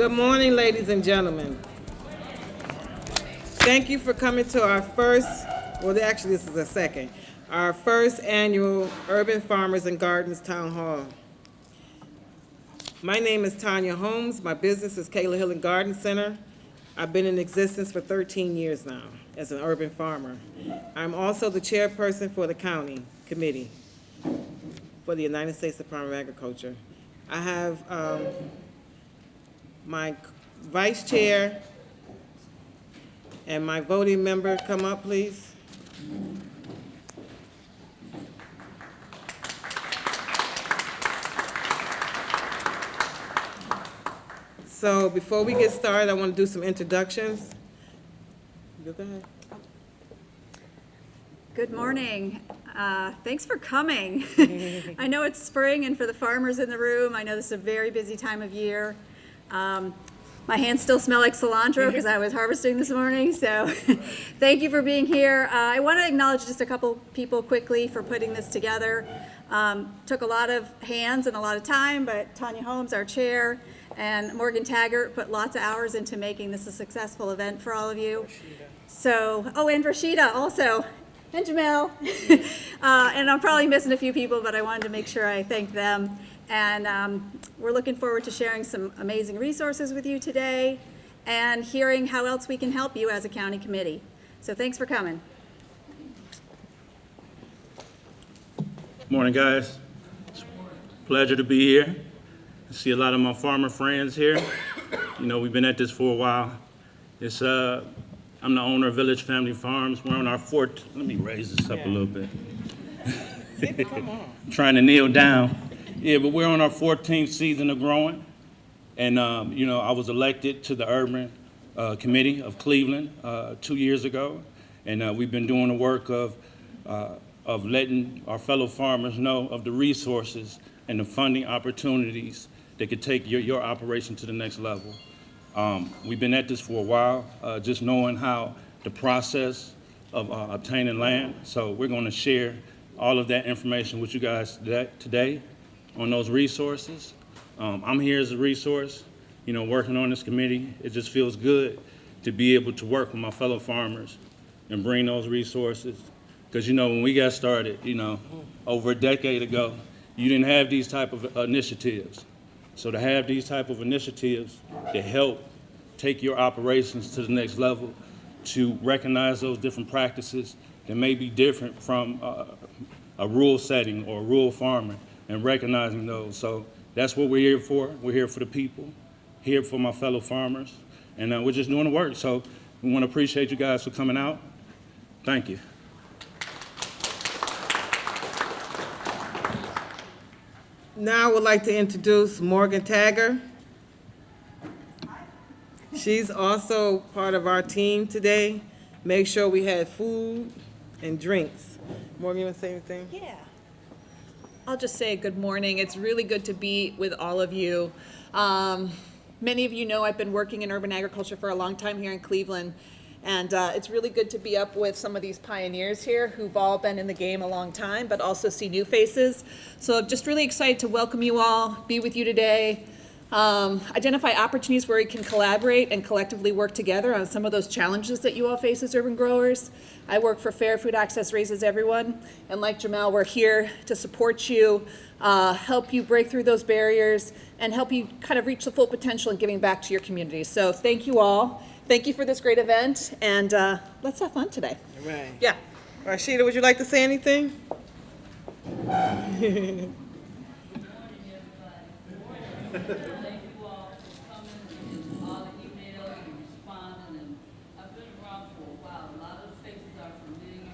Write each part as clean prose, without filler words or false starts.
Good morning, ladies and gentlemen. Thank you for coming to our first, well, actually, this is the second, our first annual Urban Farmers and Gardens Town Hall. My name is Tanya Holmes. My business is Kayla Hill and Garden Center. I've been in existence for 13 years now as an urban farmer. I'm also the chairperson for the county committee for the United States Department of Agriculture. I have my vice chair and my voting member come up, please. So before we get started, I want to do some introductions. Go ahead. Good morning. Thanks for coming. I know it's spring, and for the farmers in the room, I know this is a very busy time of year. My hands still smell like cilantro because I was harvesting this morning, so thank you for being here. I want to acknowledge just a couple people quickly for putting this together. Took a lot of hands and a lot of time, but Tanya Holmes, our chair, and Morgan Taggart put lots of hours into making this a successful event for all of you. So, and Rashida also, and Jamel. And I'm probably missing a few people, but I wanted to make sure I thank them. And we're looking forward to sharing some amazing resources with you today and hearing how else we can help you as a county committee. So thanks for coming. Morning, guys. It's a pleasure to be here. I see a lot of my farmer friends here. You know, we've been at this for a while. I'm the owner of Village Family Farms. We're on our fourth. Let me raise this up a little bit. Come on. Trying to kneel down. Yeah, but we're on our 14th season of growing. And, I was elected to the Urban Committee of Cleveland 2 years ago. And we've been doing the work of letting our fellow farmers know of the resources and the funding opportunities that could take your operation to the next level. We've been at this for a while, just knowing how the process of obtaining land. So we're going to share all of that information with you guys today on those resources. I'm here as a resource, working on this committee. It just feels good to be able to work with my fellow farmers and bring those resources. Because, when we got started, over a decade ago, you didn't have these type of initiatives. So to have these type of initiatives that help take your operations to the next level, to recognize those different practices that may be different from a rural setting or a rural farmer, and recognizing those. So that's what we're here for. We're here for the people, here for my fellow farmers, and we're just doing the work. So we want to appreciate you guys for coming out. Thank you. Now I would like to introduce Morgan Taggart. She's also part of our team today. Make sure we had food and drinks. Morgan, you want to say anything? Yeah. I'll just say good morning. It's really good to be with all of you. Many of you know I've been working in urban agriculture for a long time here in Cleveland, and it's really good to be up with some of these pioneers here who've all been in the game a long time, but also see new faces. So I'm just really excited to welcome you all, be with you today, identify opportunities where we can collaborate and collectively work together on some of those challenges that you all face as urban growers. I work for Fair Food Access Raises Everyone, and like Jamel, we're here to support you, help you break through those barriers, and help you kind of reach the full potential in giving back to your community. So thank you all. Thank you for this great event, and let's have fun today. All right. Yeah. Rashida, would you like to say anything? Thank you all for coming and all the emails and responding. And I've been around for a while. A lot of the faces are familiar,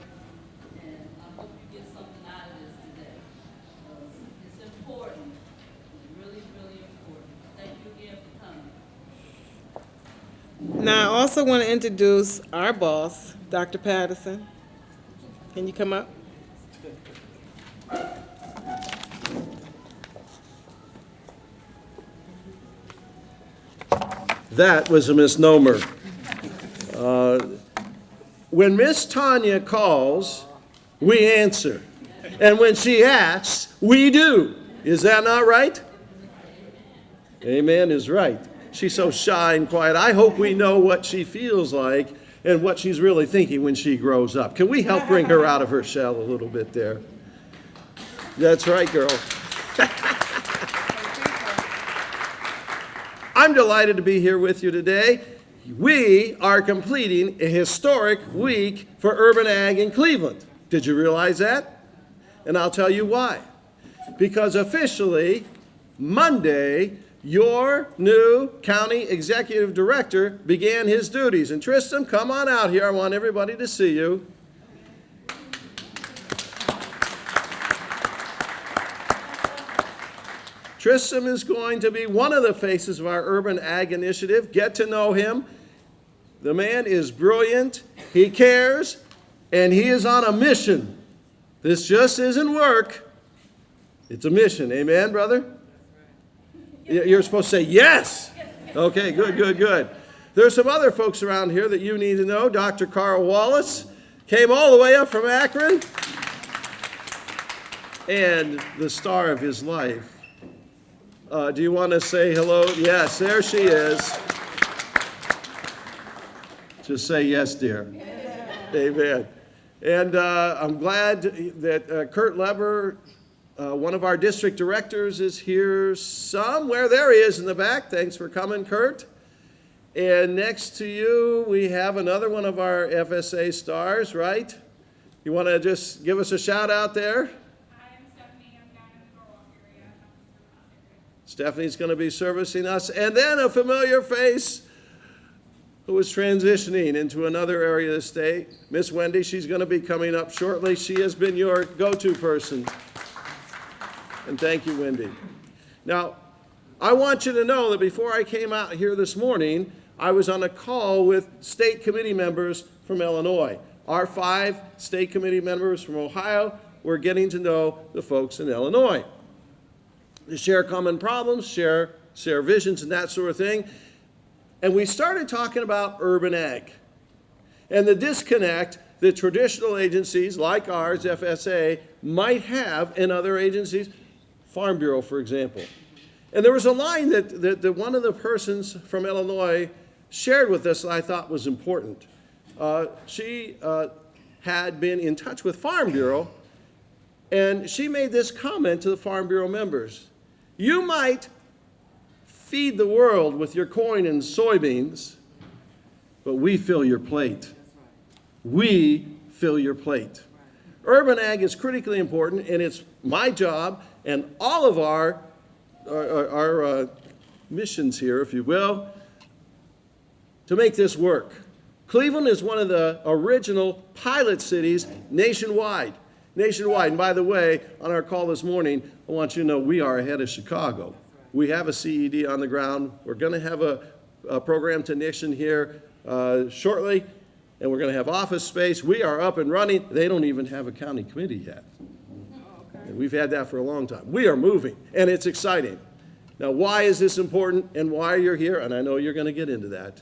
and I hope you get something out of this today. It's important. It's really, really important. Thank you again for coming. Now, I also want to introduce our boss, Dr. Patterson. Can you come up? That was a misnomer. When Miss Tanya calls, we answer. And when she asks, we do. Is that not right? Amen is right. She's so shy and quiet. I hope we know what she feels like and what she's really thinking when she grows up. Can we help bring her out of her shell a little bit there? That's right, girl. I'm delighted to be here with you today. We are completing a historic week for urban ag in Cleveland. Did you realize that? And I'll tell you why. Because officially, Monday, your new county executive director began his duties. And Tristan, come on out here. I want everybody to see you. Tristan is going to be one of the faces of our urban ag initiative. Get to know him. The man is brilliant. He cares, and he is on a mission. This just isn't work. It's a mission. Amen, brother? You're supposed to say yes. Okay, good, good, good. There's some other folks around here that you need to know. Dr. Carl Wallace came all the way up from Akron. And the star of his life. Do you want to say hello? Yes, there she is. Just say yes, dear. Amen. And I'm glad that Kurt Leber, one of our district directors, is here somewhere. There he is in the back. Thanks for coming, Kurt. And next to you, we have another one of our FSA stars, right? You want to just give us a shout out there? Stephanie's going to be servicing us. And then a familiar face who is transitioning into another area of the state, Miss Wendy. She's going to be coming up shortly. She has been your go-to person. And thank you, Wendy. Now, I want you to know that before I came out here this morning, I was on a call with state committee members from Illinois. Our 5 state committee members from Ohio were getting to know the folks in Illinois. To share common problems, share visions and that sort of thing. And we started talking about urban ag and the disconnect that traditional agencies like ours, FSA, might have in other agencies, Farm Bureau, for example. And there was a line that one of the persons from Illinois shared with us that I thought was important. She had been in touch with Farm Bureau, and she made this comment to the Farm Bureau members. You might feed the world with your corn and soybeans, but we fill your plate. We fill your plate. Urban ag is critically important, and it's my job and all of our missions here, if you will, to make this work. Cleveland is one of the original pilot cities nationwide. And by the way, on our call this morning, I want you to know we are ahead of Chicago. We have a CED on the ground. We're going to have a program technician here shortly, and we're going to have office space. We are up and running. They don't even have a county committee yet. And we've had that for a long time. We are moving, and it's exciting. Now, why is this important and why you're here? And I know you're going to get into that.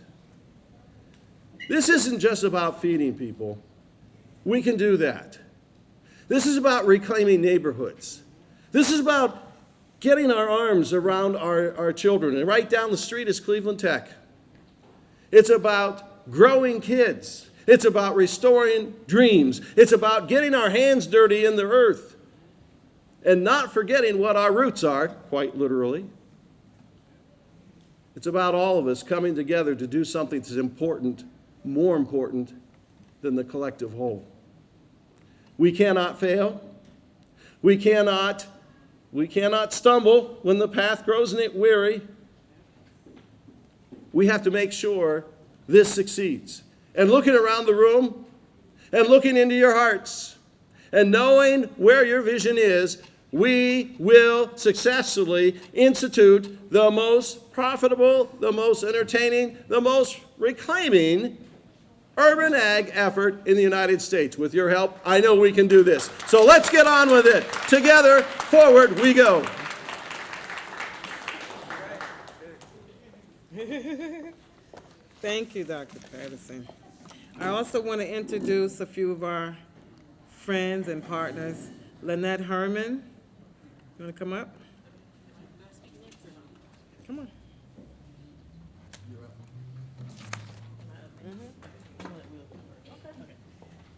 This isn't just about feeding people. We can do that. This is about reclaiming neighborhoods. This is about getting our arms around our children. And right down the street is Cleveland Tech. It's about growing kids. It's about restoring dreams. It's about getting our hands dirty in the earth and not forgetting what our roots are, quite literally. It's about all of us coming together to do something that's important, more important than the collective whole. We cannot fail. We cannot stumble when the path grows weary. We have to make sure this succeeds. And looking around the room and looking into your hearts and knowing where your vision is, we will successfully institute the most profitable, the most entertaining, the most reclaiming urban ag effort in the United States. With your help, I know we can do this. So let's get on with it. Together, forward we go. Thank you, Dr. Patterson. I also want to introduce a few of our friends and partners. Lynette Herman, you want to come up? Come on.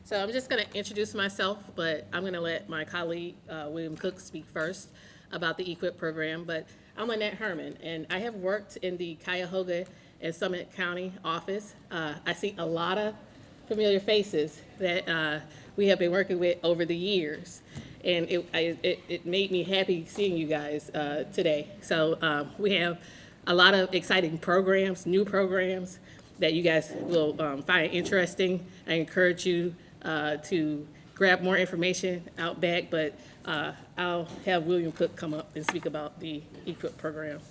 So I'm just going to introduce myself, but I'm going to let my colleague, William Cook, speak first about the EQIP program. But I'm Lynette Herman, and I have worked in the Cuyahoga and Summit County office. I see a lot of familiar faces that we have been working with over the years. And it made me happy seeing you guys today. So we have a lot of exciting programs, new programs that you guys will find interesting. I encourage you to grab more information out back, but I'll have William Cook come up and speak about the EQIP program.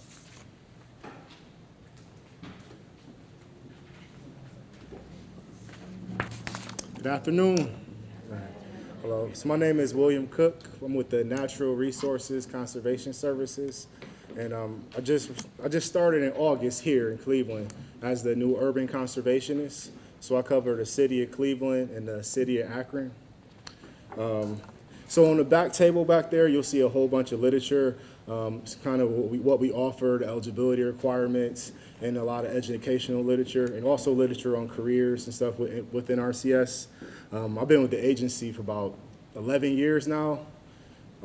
Good afternoon. Hello. So my name is William Cook. I'm with the Natural Resources Conservation Services, and I just started in August here in Cleveland as the new urban conservationist. So I cover the city of Cleveland and the city of Akron. So on the back table back there, you'll see a whole bunch of literature. It's kind of what we offer, the eligibility requirements, and a lot of educational literature, and also literature on careers and stuff within RCS. I've been with the agency for about 11 years now.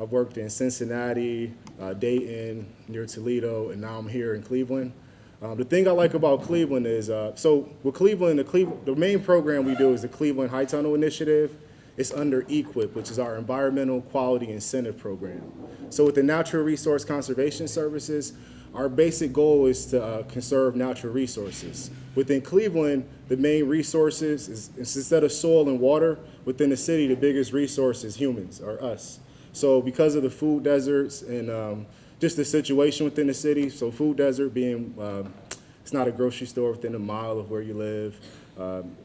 I've worked in Cincinnati, Dayton, near Toledo, and now I'm here in Cleveland. The thing I like about Cleveland is, so with Cleveland, the main program we do is the Cleveland High Tunnel Initiative. It's under EQIP, which is our Environmental Quality Incentive Program. So with the Natural Resource Conservation Services, our basic goal is to conserve natural resources. Within Cleveland, the main resources is instead of soil and water, within the city, the biggest resource is humans, or us. So because of the food deserts and just the situation within the city, so food desert being, it's not a grocery store within a mile of where you live,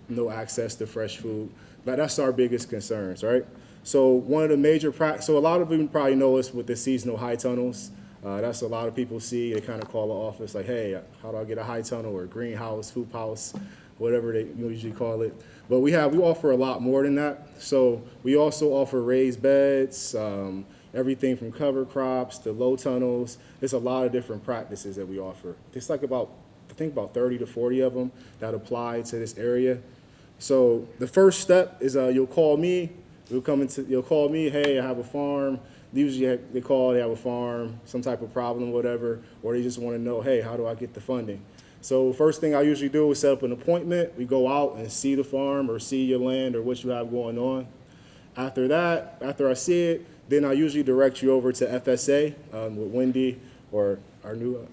no access to fresh food. But that's our biggest concerns, right? So one of the major, so a lot of you probably know us with the seasonal high tunnels. That's a lot of people see. They kind of call the office like, hey, how do I get a high tunnel or a greenhouse, hoop house, whatever they usually call it. But we offer a lot more than that. So we also offer raised beds, everything from cover crops to low tunnels. There's a lot of different practices that we offer. It's like I think about 30 to 40 of them that apply to this area. So the first step is you'll call me. You'll call me, hey, I have a farm. Usually they have a farm, some type of problem, whatever, or they just want to know, hey, how do I get the funding? So first thing I usually do is set up an appointment. We go out and see the farm or see your land or what you have going on. After that, after I see it, then I usually direct you over to FSA with Wendy or our new,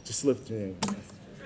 just lift your name.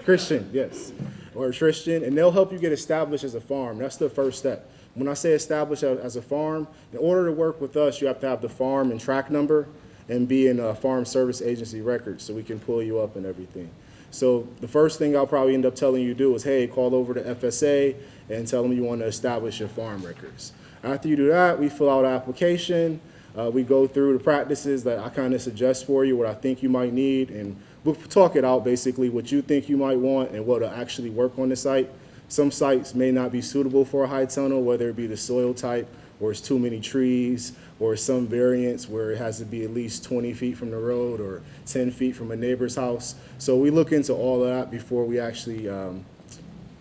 Christian, yes, or Tristan, and they'll help you get established as a farm. That's the first step. When I say established as a farm, in order to work with us, you have to have the farm and track number and be in a Farm Service Agency record so we can pull you up and everything. So the first thing I'll probably end up telling you to do is, hey, call over to FSA and tell them you want to establish your farm records. After you do that, we fill out an application. We go through the practices that I kind of suggest for you, what I think you might need, and we'll talk it out basically, what you think you might want and what will actually work on the site. Some sites may not be suitable for a high tunnel, whether it be the soil type or it's too many trees or some variants where it has to be at least 20 feet from the road or 10 feet from a neighbor's house. So we look into all of that before we actually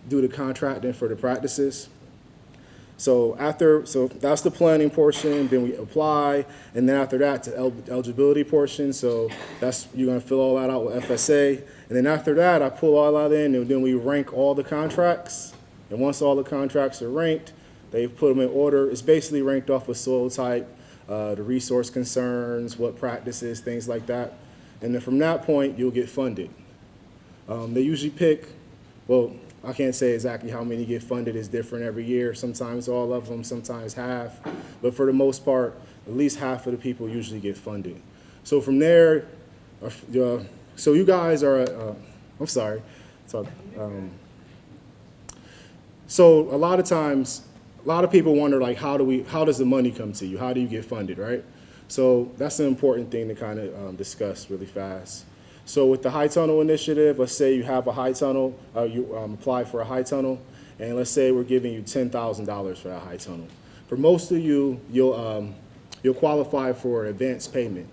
do the contracting for the practices. So that's the planning portion, then we apply, and then after that, the eligibility portion. So you're gonna fill all that out with FSA. And then after that, I pull all that in, and then we rank all the contracts. And once all the contracts are ranked, they put them in order. It's basically ranked off of soil type, the resource concerns, what practices, things like that. And then from that point, you'll get funded. They usually pick, well, I can't say exactly how many get funded. It's different every year. Sometimes all of them, sometimes half. But for the most part, at least half of the people usually get funded. So from there, so you guys are, I'm sorry. So a lot of times, a lot of people wonder, like, how does the money come to you? How do you get funded, right? So that's an important thing to kind of discuss really fast. So with the High Tunnel Initiative, let's say you have a high tunnel, you apply for a high tunnel, and let's say we're giving you $10,000 for that high tunnel. For most of you, you'll qualify for an advance payment.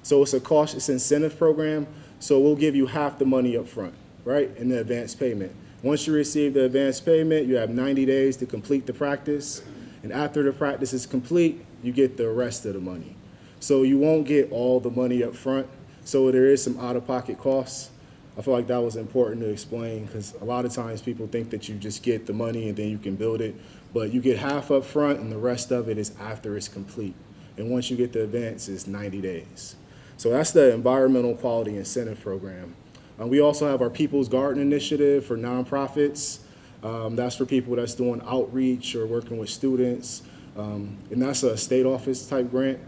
So it's incentive program, so we'll give you half the money up front, right, in the advance payment. Once you receive the advance payment, you have 90 days to complete the practice. And after the practice is complete, you get the rest of the money. So you won't get all the money up front. So there is some out-of-pocket costs. I feel like that was important to explain because a lot of times people think that you just get the money and then you can build it. But you get half up front and the rest of it is after it's complete. And once you get the advance, it's 90 days. So that's the Environmental Quality Incentive Program. We also have our People's Garden Initiative for nonprofits. That's for people that's doing outreach or working with students. And that's a state office type grant.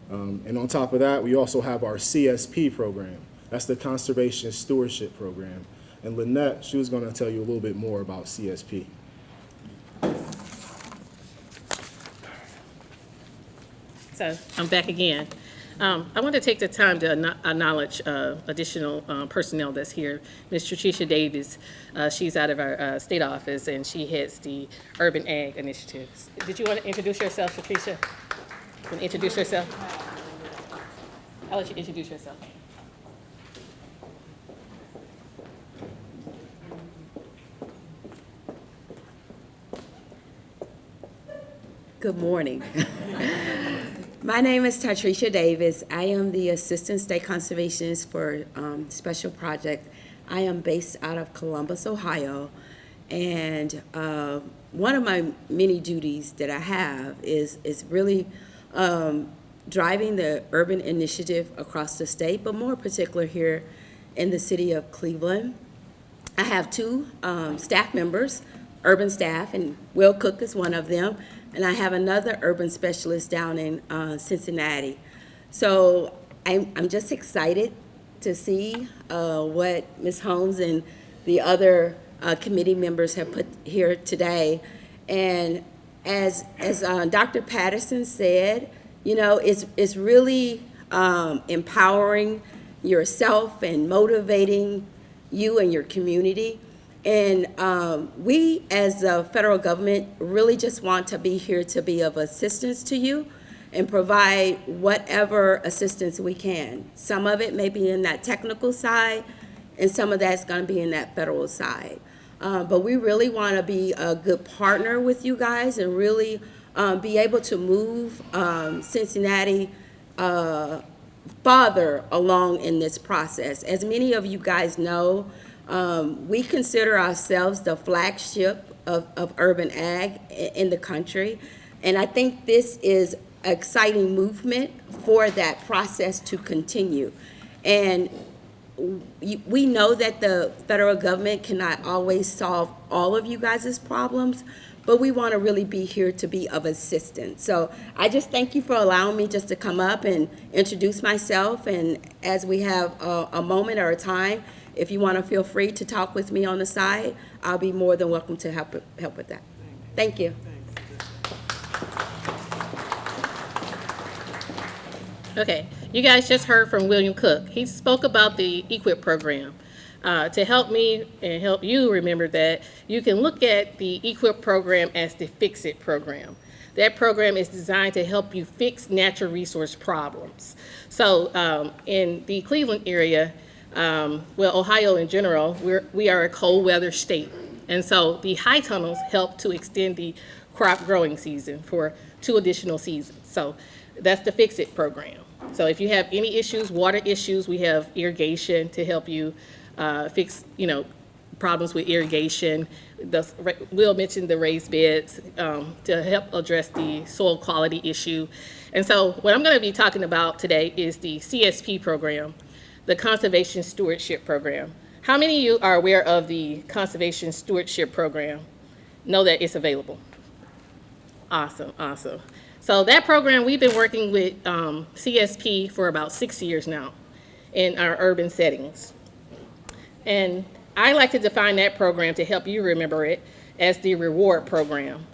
And on top of that, we also have our CSP program. That's the Conservation Stewardship Program. And Lynette, she was going to tell you a little bit more about CSP. So I'm back again. I want to take the time to acknowledge additional personnel that's here. Ms. Tricia Davis, she's out of our state office, and she heads the Urban Ag Initiatives. Did you want to introduce yourself, Tricia? You want to introduce yourself? I'll let you introduce yourself. Good morning. My name is Tatricia Davis. I am the Assistant State Conservationist for Special Project. I am based out of Columbus, Ohio, and one of my many duties that I have is really driving the urban initiative across the state, but more particular here in the city of Cleveland. I have two staff members, urban staff, and Will Cook is one of them. And I have another urban specialist down in Cincinnati. So I'm just excited to see what Ms. Holmes and the other committee members have put here today. And as Dr. Patterson said, you know, it's really empowering yourself and motivating you and your community. And we, as the federal government, really just want to be here to be of assistance to you and provide whatever assistance we can. Some of it may be in that technical side, and some of that's going to be in that federal side. But we really want to be a good partner with you guys and really be able to move Cincinnati farther along in this process. As many of you guys know, we consider ourselves the flagship of urban ag in the country. And I think this is an exciting movement for that process to continue. And we know that the federal government cannot always solve all of you guys' problems, but we want to really be here to be of assistance. So I just thank you for allowing me just to come up and introduce myself. And as we have a moment or a time, if you want to feel free to talk with me on the side, I'll be more than welcome to help with that. Thank you. Okay, you guys just heard from William Cook. He spoke about the EQIP program. To help me and help you remember that, you can look at the EQIP program as the Fix It program. That program is designed to help you fix natural resource problems. So in the Cleveland area, well, Ohio in general, we are a cold weather state. And so the high tunnels help to extend the crop growing season for 2 additional seasons. So that's the Fix It program. So if you have any issues, water issues, we have irrigation to help you fix, problems with irrigation. Will mentioned the raised beds to help address the soil quality issue. And so what I'm going to be talking about today is the CSP program, the Conservation Stewardship Program. How many of you are aware of the Conservation Stewardship Program? Know that it's available? Awesome, awesome. So that program, we've been working with CSP for about 6 years now in our urban settings. And I like to define that program to help you remember it as the reward program.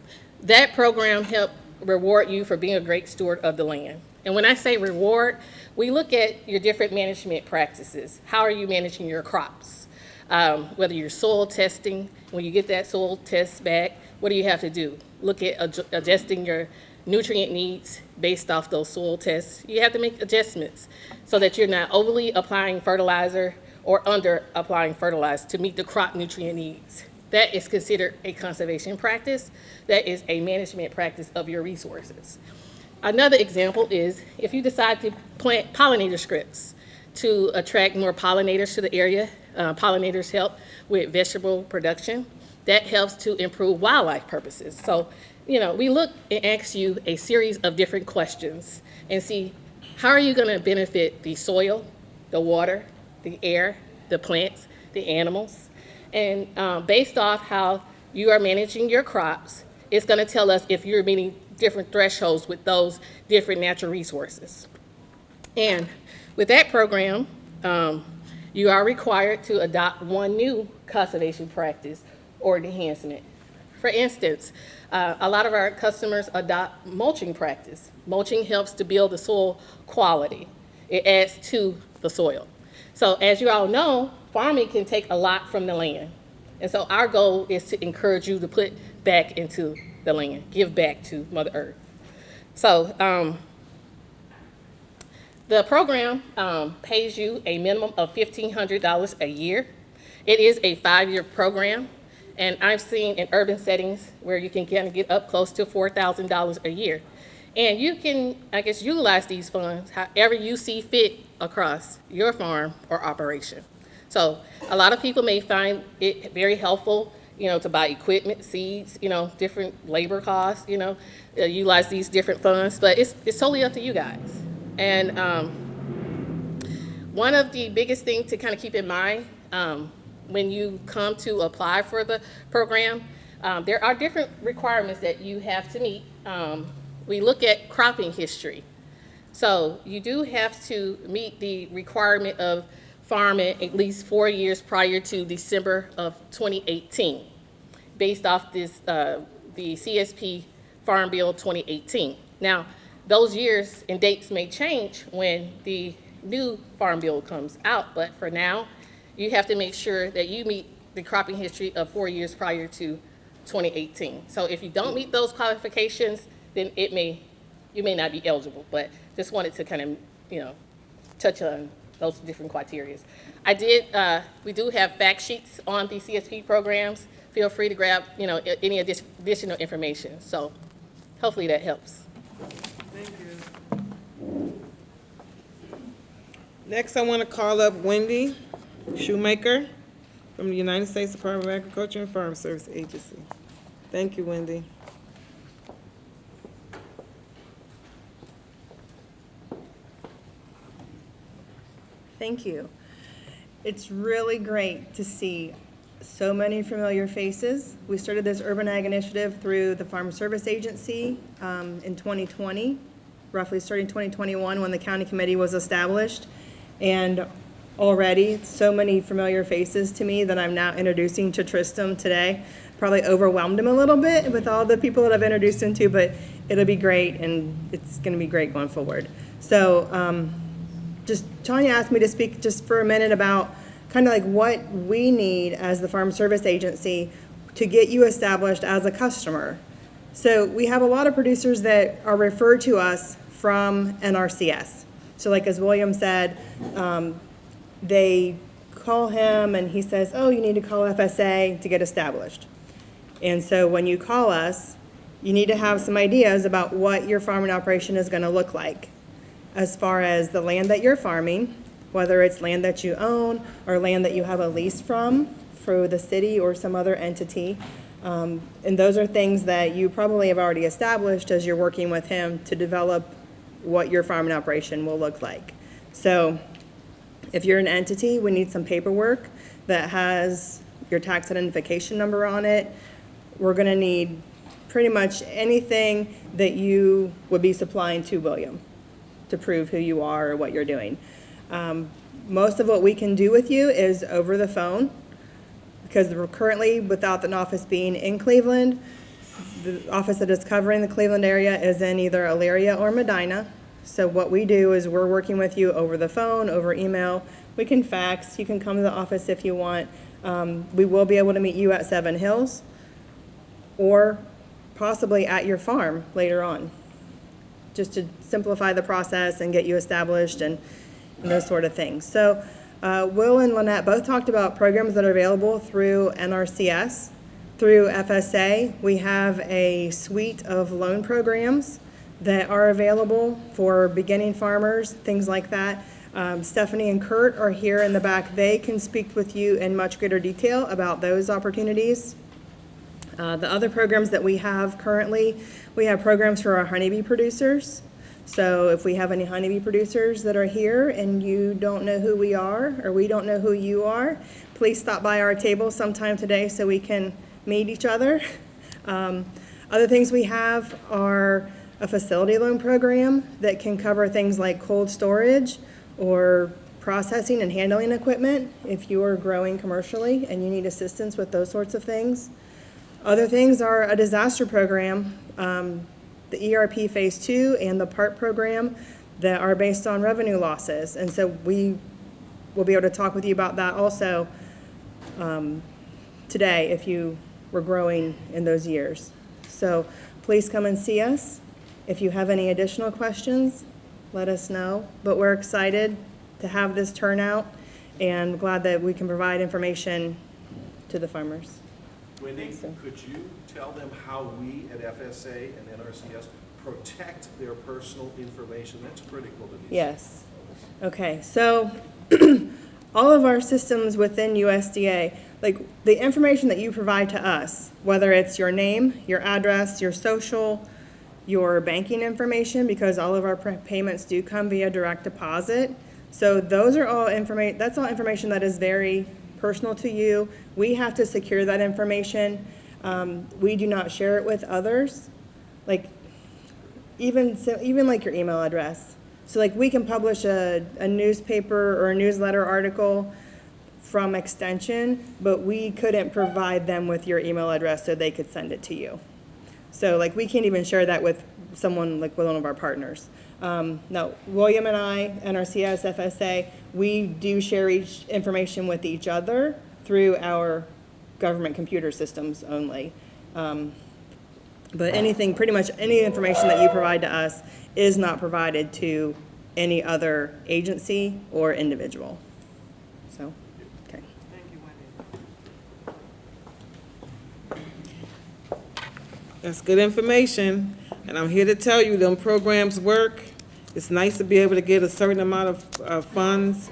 That program helps reward you for being a great steward of the land. And when I say reward, we look at your different management practices. How are you managing your crops? Whether you're soil testing, when you get that soil test back, what do you have to do? Look at adjusting your nutrient needs based off those soil tests. You have to make adjustments so that you're not overly applying fertilizer or under applying fertilizer to meet the crop nutrient needs. that is considered a conservation practice. That is a management practice of your resources. Another example is if you decide to plant pollinator strips to attract more pollinators to the area. Pollinators help with vegetable production. That helps to improve wildlife purposes. So, we look and ask you a series of different questions and see how are you going to benefit the soil, the water, the air, the plants, the animals. And based off how you are managing your crops, it's going to tell us if you're meeting different thresholds with those different natural resources. And with that program, you are required to adopt one new conservation practice or enhancement. For instance, a lot of our customers adopt mulching practice. Mulching helps to build the soil quality. It adds to the soil. So as you all know, farming can take a lot from the land. And so our goal is to encourage you to put back into the land, give back to Mother Earth. So the program pays you a minimum of $1,500 a year. It is a 5-year program, and I've seen in urban settings where you can kind of get up close to $4,000 a year. And you can, utilize these funds however you see fit across your farm or operation. So a lot of people may find it very helpful, to buy equipment, seeds, different labor costs, utilize these different funds, but it's totally up to you guys. And one of the biggest things to kind of keep in mind when you come to apply for the program, there are different requirements that you have to meet. We look at cropping history. So you do have to meet the requirement of farming at least 4 years prior to December of 2018, based off this the CSP Farm Bill 2018. Now, those years and dates may change when the new Farm Bill comes out, but for now, you have to make sure that you meet the cropping history of 4 years prior to 2018. So if you don't meet those qualifications, then you may not be eligible, but just wanted to kind of, touch on those different criteria. We do have fact sheets on the CSP programs. Feel free to grab, any additional information. So hopefully that helps. Thank you. Next, I want to call up Wendy Shoemaker from the United States Department of Agriculture and Farm Service Agency. Thank you, Wendy. Thank you. It's really great to see so many familiar faces. We started this Urban Ag Initiative through the Farm Service Agency in 2020, roughly starting 2021 when the county committee was established. And already so many familiar faces to me that I'm now introducing to Tristram today. Probably overwhelmed him a little bit with all the people that I've introduced him to, but it'll be great, and it's going to be great going forward. So just Tanya asked me to speak just for a minute about kind of like what we need as the Farm Service Agency to get you established as a customer. So we have a lot of producers that are referred to us from NRCS. So like as William said, they call him and he says, oh, you need to call FSA to get established. And so when you call us, you need to have some ideas about what your farming operation is going to look like as far as the land that you're farming, whether it's land that you own or land that you have a lease from through the city or some other entity. And those are things that you probably have already established as you're working with him to develop what your farming operation will look like. So if you're an entity, we need some paperwork that has your tax identification number on it. We're going to need pretty much anything that you would be supplying to William to prove who you are or what you're doing. Most of what we can do with you is over the phone, because we're currently, without an office being in Cleveland, the office that is covering the Cleveland area is in either Elyria or Medina. So what we do is we're working with you over the phone, over email. We can fax. You can come to the office if you want. We will be able to meet you at Seven Hills or possibly at your farm later on, just to simplify the process and get you established and those sort of things. So Will and Lynette both talked about programs that are available through NRCS. through FSA, we have a suite of loan programs that are available for beginning farmers, things like that. Stephanie and Kurt are here in the back. They can speak with you in much greater detail about those opportunities. The other programs that we have currently, we have programs for our honeybee producers. So if we have any honeybee producers that are here and you don't know who we are, or we don't know who you are, please stop by our table sometime today so we can meet each other. Other things we have are a facility loan program that can cover things like cold storage or processing and handling equipment if you are growing commercially and you need assistance with those sorts of things. Other things are a disaster program, the ERP Phase 2 and the PART program that are based on revenue losses. And so we will be able to talk with you about that also today if you were growing in those years. So please come and see us. If you have any additional questions, let us know. But we're excited to have this turnout and glad that we can provide information to the farmers. Wendy, could you tell them how we at FSA and NRCS protect their personal information? That's critical to these. Yes. Okay, so all of our systems within USDA, like the information that you provide to us, whether it's your name, your address, your social, your banking information, because all of our payments do come via direct deposit. So those are all that's all information that is very personal to you. We have to secure that information. We do not share it with others. Like even like your email address. So like we can publish a newspaper or a newsletter article from Extension, but we couldn't provide them with your email address so they could send it to you. So like we can't even share that with someone like with one of our partners. No, William and I, NRCS, FSA, we do share each information with each other through our government computer systems only. But pretty much any information that you provide to us is not provided to any other agency or individual. So, okay. That's good information, and I'm here to tell you, them programs work. It's nice to be able to get a certain amount of funds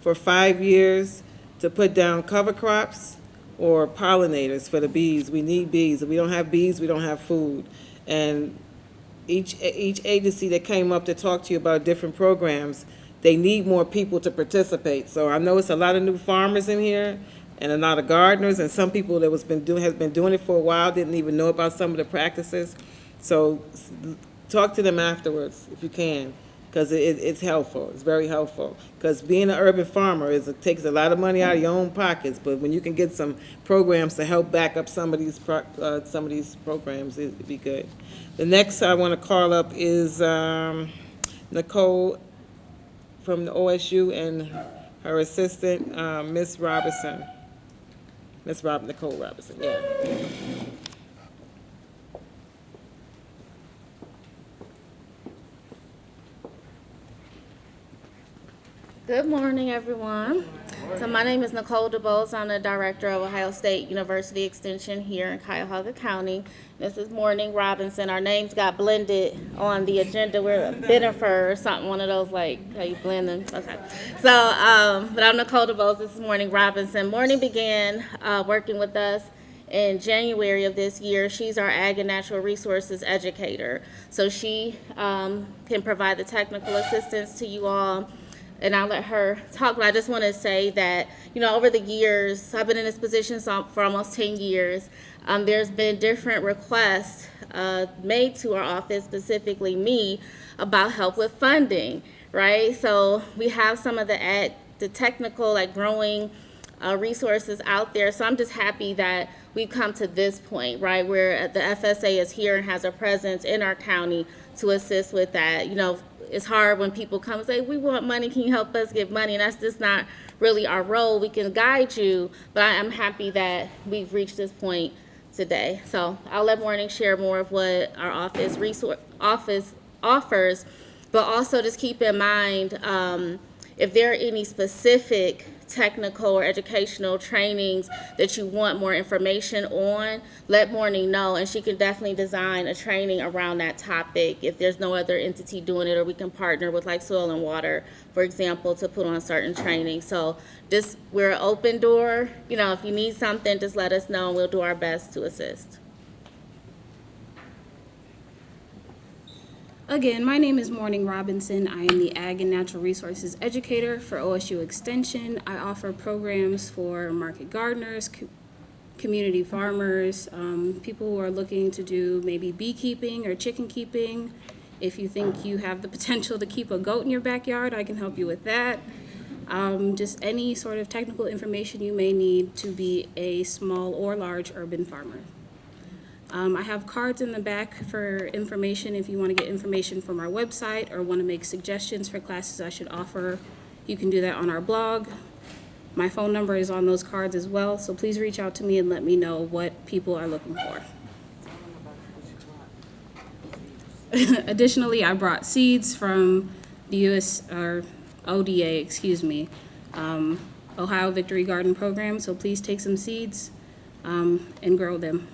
for 5 years to put down cover crops or pollinators for the bees. We need bees. If we don't have bees, we don't have food. And each agency that came up to talk to you about different programs, they need more people to participate. So I know it's a lot of new farmers in here, and a lot of gardeners, and some people that has been doing it for a while didn't even know about some of the practices. So talk to them afterwards if you can, because it's helpful. It's very helpful. Because being an urban farmer it takes a lot of money out of your own pockets, but when you can get some programs to help back up some of these programs, it'd be good. The next I want to call up is Nicole from the OSU and her assistant, Miss Robinson. Nicole Robinson, yeah. Good morning, everyone. So my name is Nicole DeBose. I'm the director of Ohio State University Extension here in Cuyahoga County. This is Morning Robinson. Our names got blended on the agenda. We're Benifer or something, one of those like how you blend them. Okay. So, but I'm Nicole DeBose. This is Morning Robinson. Morning began working with us in January of this year. She's our Ag and Natural Resources educator. So she can provide the technical assistance to you all. And I'll let her talk, but I just want to say that, over the years, I've been in this position for almost 10 years. There's been different requests made to our office, specifically me, about help with funding, right? So we have some of the technical, like growing resources out there. So I'm just happy that we've come to this point, right, where the FSA is here and has a presence in our county to assist with that. It's hard when people come and say, we want money, can you help us get money? And that's just not really our role. We can guide you, but I'm happy that we've reached this point today. So I'll let Morning share more of what our office offers, but also just keep in mind if there are any specific technical or educational trainings that you want more information on, let Morning know, and she can definitely design a training around that topic if there's no other entity doing it, or we can partner with like Soil and Water, for example, to put on certain training. So we're an open door. You know, if you need something, just let us know and we'll do our best to assist. Again, my name is Morning Robinson. I am the Ag and Natural Resources Educator for OSU Extension. I offer programs for market gardeners, community farmers, people who are looking to do maybe beekeeping or chicken keeping. If you think you have the potential to keep a goat in your backyard, I can help you with that. Just any sort of technical information you may need to be a small or large urban farmer. I have cards in the back for information if you want to get information from our website or want to make suggestions for classes I should offer. You can do that on our blog. My phone number is on those cards as well, so please reach out to me and let me know what people are looking for. Additionally, I brought seeds from the ODA, Ohio Victory Garden Program, so please take some seeds and grow them.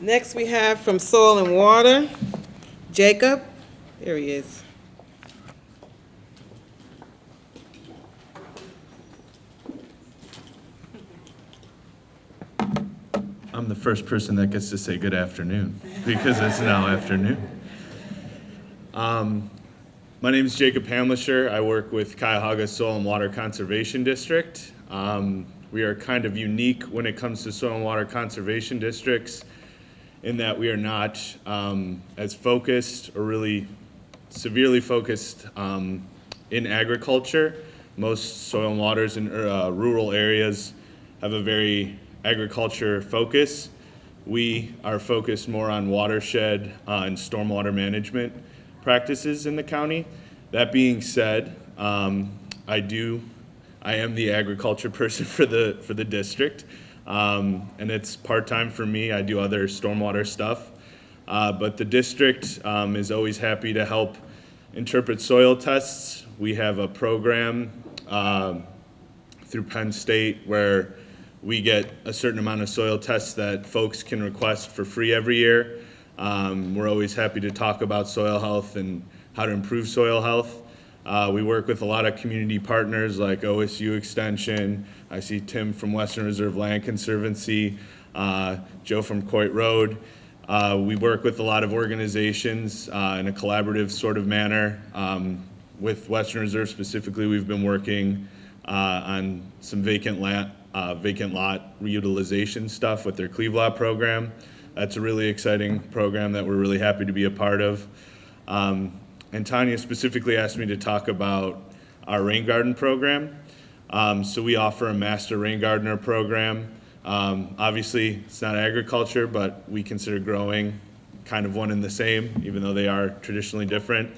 Next, we have from Soil and Water, Jacob. There he is. I'm the first person that gets to say good afternoon because it's now afternoon. My name is Jacob Hamlisher. I work with Cuyahoga Soil and Water Conservation District. We are kind of unique when it comes to soil and water conservation districts in that we are not as focused or really severely focused in agriculture. Most soil and waters in rural areas have a very agriculture focus. We are focused more on watershed and stormwater management practices in the county. That being said, I am the agriculture person for the district, and it's part-time for me. I do other stormwater stuff, but the district is always happy to help interpret soil tests. We have a program through Penn State where we get a certain amount of soil tests that folks can request for free every year. We're always happy to talk about soil health and how to improve soil health. We work with a lot of community partners like OSU Extension. I see Tim from Western Reserve Land Conservancy, Joe from Coit Road. We work with a lot of organizations in a collaborative sort of manner. With Western Reserve specifically, we've been working on some vacant lot reutilization stuff with their Cleve Lot program. That's a really exciting program that we're really happy to be a part of. And Tanya specifically asked me to talk about our rain garden program. So we offer a master rain gardener program. Obviously, it's not agriculture, but we consider growing kind of one and the same, even though they are traditionally different.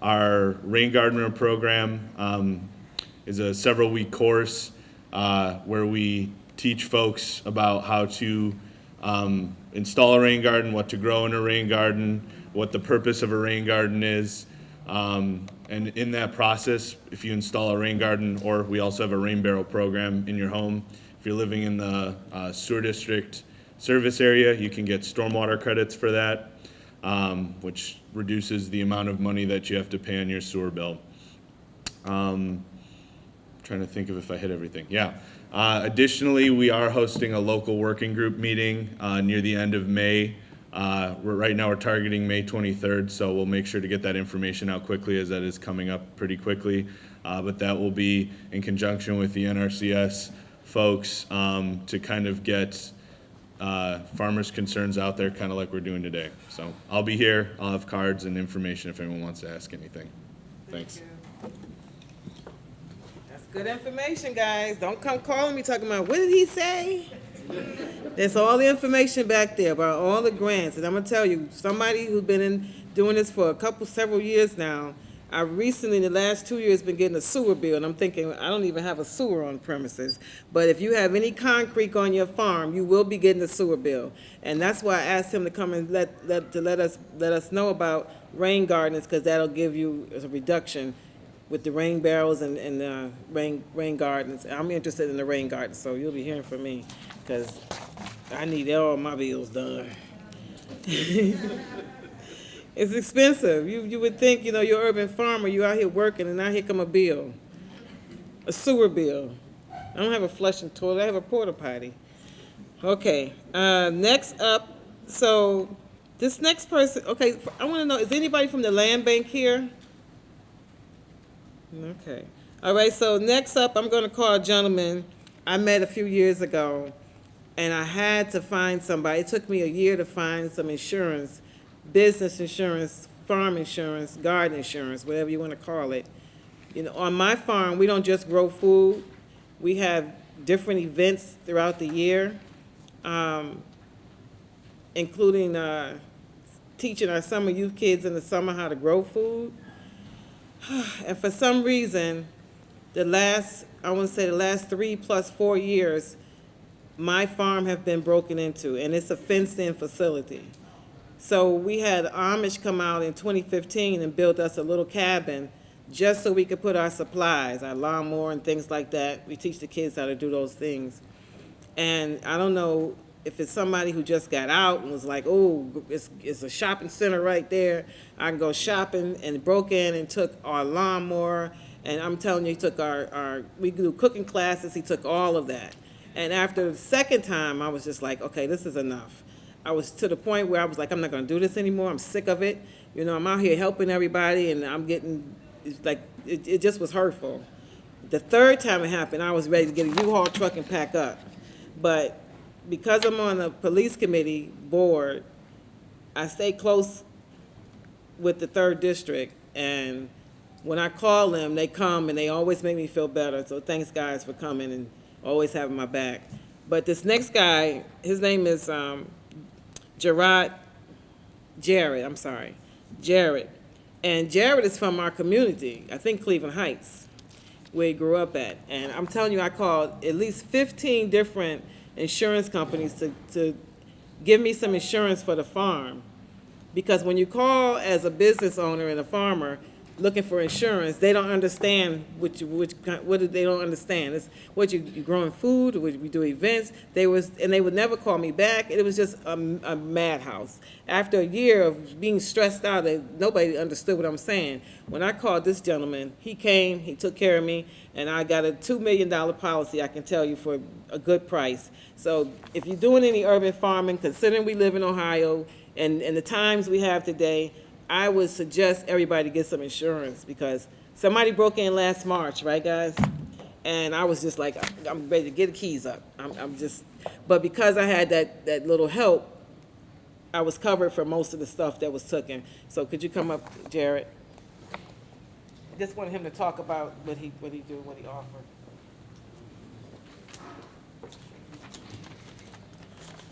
Our rain gardener program is a several-week course where we teach folks about how to install a rain garden, what to grow in a rain garden, what the purpose of a rain garden is. And in that process, if you install a rain garden, or we also have a rain barrel program in your home, if you're living in the sewer district service area, you can get stormwater credits for that, which reduces the amount of money that you have to pay on your sewer bill. Trying to think of if I hit everything. Yeah. Additionally, we are hosting a local working group meeting near the end of May. Right now we're targeting May 23rd, so we'll make sure to get that information out quickly as that is coming up pretty quickly. But that will be in conjunction with the NRCS folks to kind of get farmers' concerns out there, kind of like we're doing today. So I'll be here. I'll have cards and information if anyone wants to ask anything. Thanks. That's good information, guys. Don't come calling me talking about, what did he say? There's all the information back there about all the grants. And I'm going to tell you, somebody who's been doing this for several years now, I recently, in the last 2 years, been getting a sewer bill, and I'm thinking, I don't even have a sewer on premises. But if you have any concrete on your farm, you will be getting a sewer bill. And that's why I asked him to come and let us know about rain gardens, because that'll give you a reduction with the rain barrels and rain gardens. I'm interested in the rain gardens, so you'll be hearing from me, because I need all my bills done. It's expensive. You would think, you're an urban farmer, you out here working, and now here come a bill. A sewer bill. I don't have a flushing toilet, I have a porta potty. Okay, next up, so this next person, okay, I want to know, is anybody from the land bank here? Okay. All right, so next up, I'm going to call a gentleman I met a few years ago, and I had to find somebody. It took me a year to find some insurance, business insurance, farm insurance, garden insurance, whatever you want to call it. On my farm, we don't just grow food. We have different events throughout the year, including teaching our summer youth kids in the summer how to grow food. And for some reason, the last 3+4 years, my farm have been broken into, and it's a fenced-in facility. So we had Amish come out in 2015 and build us a little cabin just so we could put our supplies, our lawnmower and things like that. We teach the kids how to do those things. And I don't know if it's somebody who just got out and was like, oh, it's a shopping center right there, I can go shopping, and broke in and took our lawnmower. And I'm telling you, he took we do cooking classes, he took all of that. And after the second time, I was just like, okay, this is enough. I was to the point where I was like, I'm not gonna do this anymore, I'm sick of it. I'm out here helping everybody, and I'm getting, it just was hurtful. The third time it happened, I was ready to get a U-Haul truck and pack up. But because I'm on the police committee board, I stay close with the 3rd District, and when I call them, they come and they always make me feel better. So thanks, guys, for coming and always having my back. But this next guy, his name is Jared. And Jared is from our community, I think Cleveland Heights, where he grew up at. And I'm telling you, I called at least 15 different insurance companies to give me some insurance for the farm. Because when you call as a business owner and a farmer looking for insurance, they don't understand what they don't understand. It's what you growing food, or we do events. They would never call me back. It was just a madhouse. After a year of being stressed out, nobody understood what I'm saying. When I called this gentleman, he came, he took care of me, and I got a $2 million policy, I can tell you, for a good price. So if you're doing any urban farming, considering we live in Ohio and the times we have today, I would suggest everybody get some insurance, because somebody broke in last March, right, guys? And I was just like, I'm ready to get the keys up. But because I had that little help, I was covered for most of the stuff that was taken. So could you come up, Jared? I just wanted him to talk about what he do, what he offered.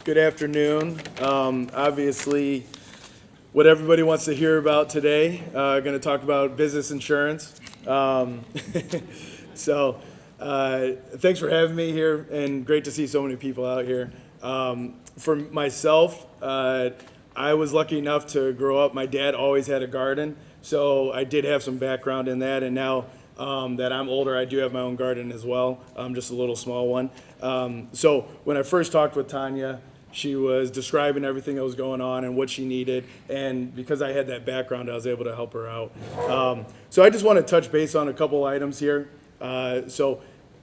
Good afternoon. Obviously, what everybody wants to hear about today, going to talk about business insurance. So thanks for having me here, and great to see so many people out here. For myself, I was lucky enough to grow up. My dad always had a garden, so I did have some background in that, and now that I'm older, I do have my own garden as well, just a little small one. So when I first talked with Tanya, she was describing everything that was going on and what she needed, and because I had that background, I was able to help her out. So I just want to touch base on a couple items here. For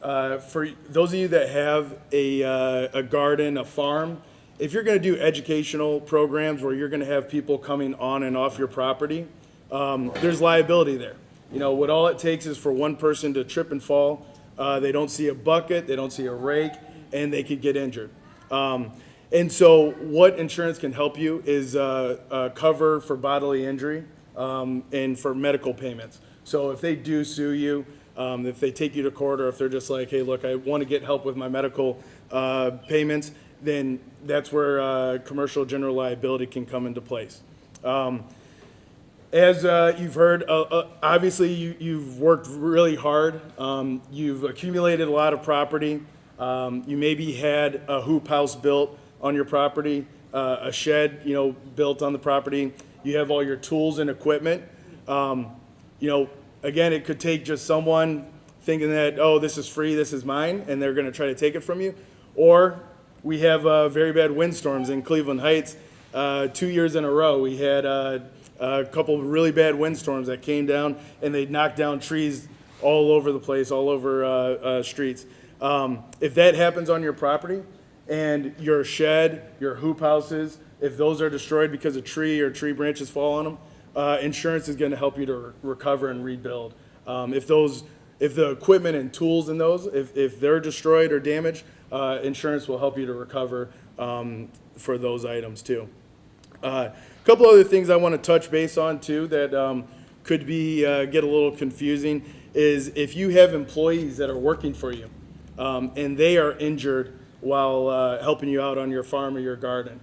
those of you that have a garden, a farm, if you're going to do educational programs where you're going to have people coming on and off your property, there's liability there. What all it takes is for one person to trip and fall. They don't see a bucket, they don't see a rake, and they could get injured. And so what insurance can help you is cover for bodily injury and for medical payments. So if they do sue you, if they take you to court, or if they're just like, hey, look, I want to get help with my medical payments, then that's where commercial general liability can come into place. As you've heard, obviously you've worked really hard. You've accumulated a lot of property. You maybe had a hoop house built on your property, a shed, built on the property. You have all your tools and equipment. Again, it could take just someone thinking that, oh, this is free, this is mine, and they're going to try to take it from you. Or we have very bad windstorms in Cleveland Heights. 2 years in a row, we had a couple of really bad windstorms that came down, and they knocked down trees all over the place, all over streets. If that happens on your property, and your shed, your hoop houses, if those are destroyed because a tree or tree branches fall on them, insurance is going to help you to recover and rebuild. If the equipment and tools in those, if they're destroyed or damaged, insurance will help you to recover for those items too. A couple other things I want to touch base on too that could be get a little confusing is if you have employees that are working for you and they are injured while helping you out on your farm or your garden,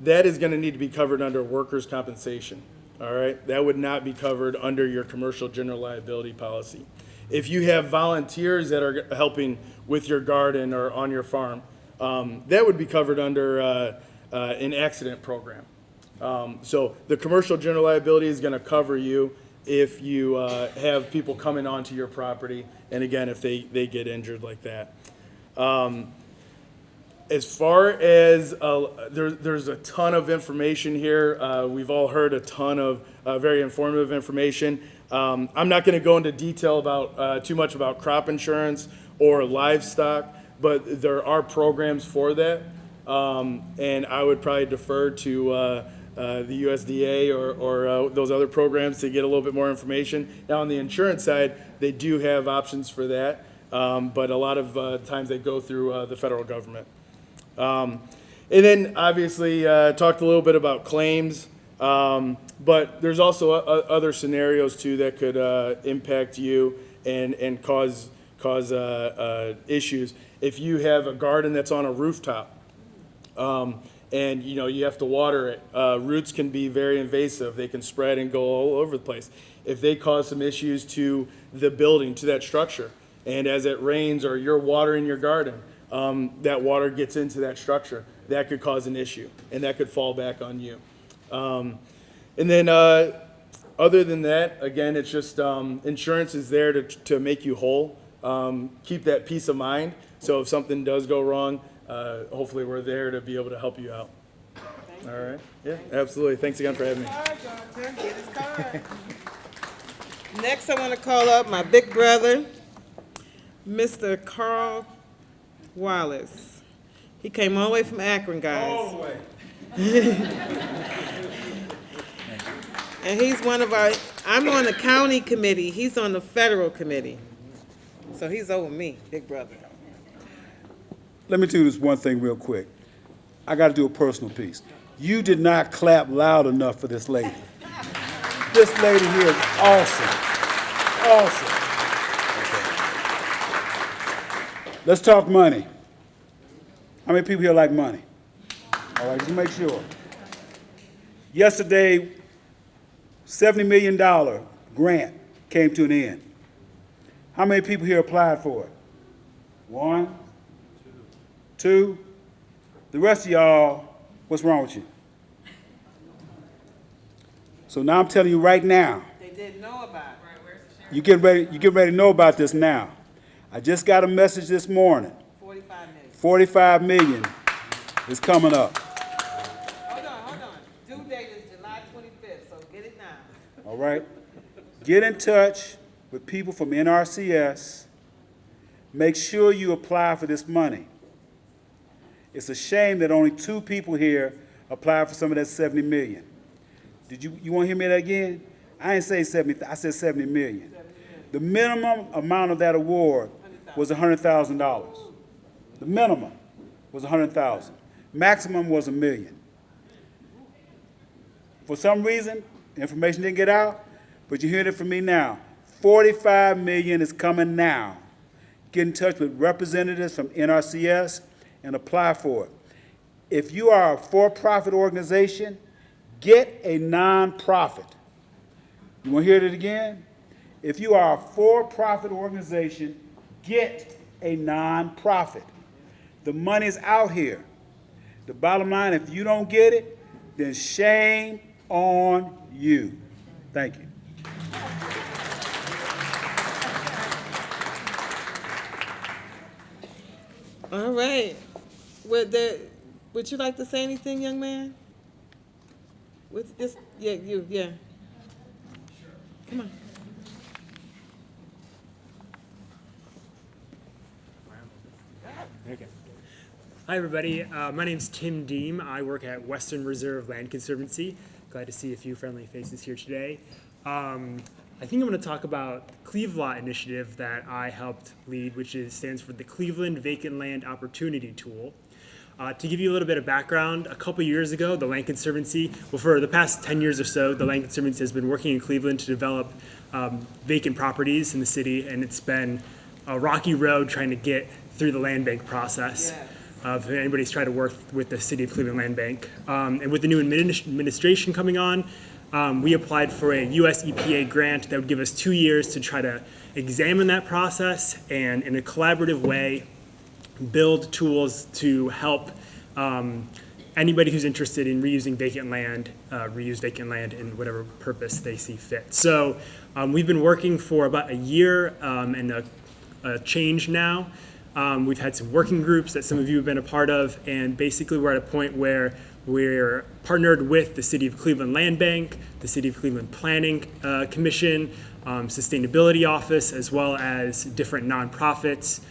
that is going to need to be covered under workers' compensation. All right, that would not be covered under your commercial general liability policy. If you have volunteers that are helping with your garden or on your farm, that would be covered under an accident program. So the commercial general liability is going to cover you if you have people coming onto your property, and again, if they get injured like that. As far as there's a ton of information here. We've all heard a ton of very informative information. I'm not going to go into detail about too much about crop insurance or livestock, but there are programs for that, and I would probably defer to the USDA or those other programs to get a little bit more information. Now, on the insurance side, they do have options for that, but a lot of times they go through the federal government. And then obviously talked a little bit about claims, but there's also other scenarios too that could impact you and cause issues. If you have a garden that's on a rooftop, and you have to water it, roots can be very invasive. They can spread and go all over the place. If they cause some issues to the building, to that structure, and as it rains or you're watering your garden, that water gets into that structure, that could cause an issue, and that could fall back on you. And then other than that, again, it's just insurance is there to make you whole, keep that peace of mind. So if something does go wrong, hopefully we're there to be able to help you out. All right. Yeah, absolutely. Thanks again for having me. All right, Jonathan, get his card. Next, I want to call up my big brother, Mr. Carl Wallace. He came all the way from Akron, guys. All the way. And he's one of our, I'm on the county committee, he's on the federal committee. So he's over me, big brother. Let me do this one thing real quick. I got to do a personal piece. You did not clap loud enough for this lady. This lady here is awesome. Awesome. Let's talk money. How many people here like money? All right, just make sure. Yesterday, $70 million grant came to an end. How many people here applied for it? 1, 2. The rest of y'all, what's wrong with you? So now I'm telling you right now. They didn't know about it. You get ready to know about this now. I just got a message this morning. 45 million. 45 million is coming up. Hold on. Due date is July 25th, so get it now. All right? Get in touch with people from NRCS. Make sure you apply for this money. It's a shame that only 2 people here applied for some of that 70 million. Did you want to hear me that again? I didn't say 70, I said 70 million. The minimum amount of that award was $100,000. The minimum was $100,000. Maximum was $1 million. For some reason, information didn't get out, but you're hearing it from me now. $45 million is coming now. Get in touch with representatives from NRCS and apply for it. If you are a for-profit organization, get a nonprofit. You want to hear it again? If you are a for-profit organization, get a nonprofit. The money's out here. The bottom line, if you don't get it, then shame on you. Thank you. All right. Would you like to say anything, young man? With this, yeah, yeah. Come on. Okay. Hi, everybody. My name's Tim Deem. I work at Western Reserve Land Conservancy. Glad to see a few friendly faces here today. I think I'm going to talk about the Cleve Lot initiative that I helped lead, which stands for the Cleveland Vacant Land Opportunity Tool. To give you a little bit of background, a couple years ago, the Land Conservancy, well, for the past 10 years or so, the Land Conservancy has been working in Cleveland to develop vacant properties in the city, and it's been a rocky road trying to get through the land bank process. If anybody's tried to work with the City of Cleveland Land Bank. And with the new administration coming on, we applied for a US EPA grant that would give us 2 years to try to examine that process and, in a collaborative way, build tools to help anybody who's interested in reusing vacant land, reuse vacant land in whatever purpose they see fit. So we've been working for about a year and a change now. We've had some working groups that some of you have been a part of, and basically we're at a point where we're partnered with the City of Cleveland Land Bank, the City of Cleveland Planning Commission, Sustainability Office, as well as different nonprofits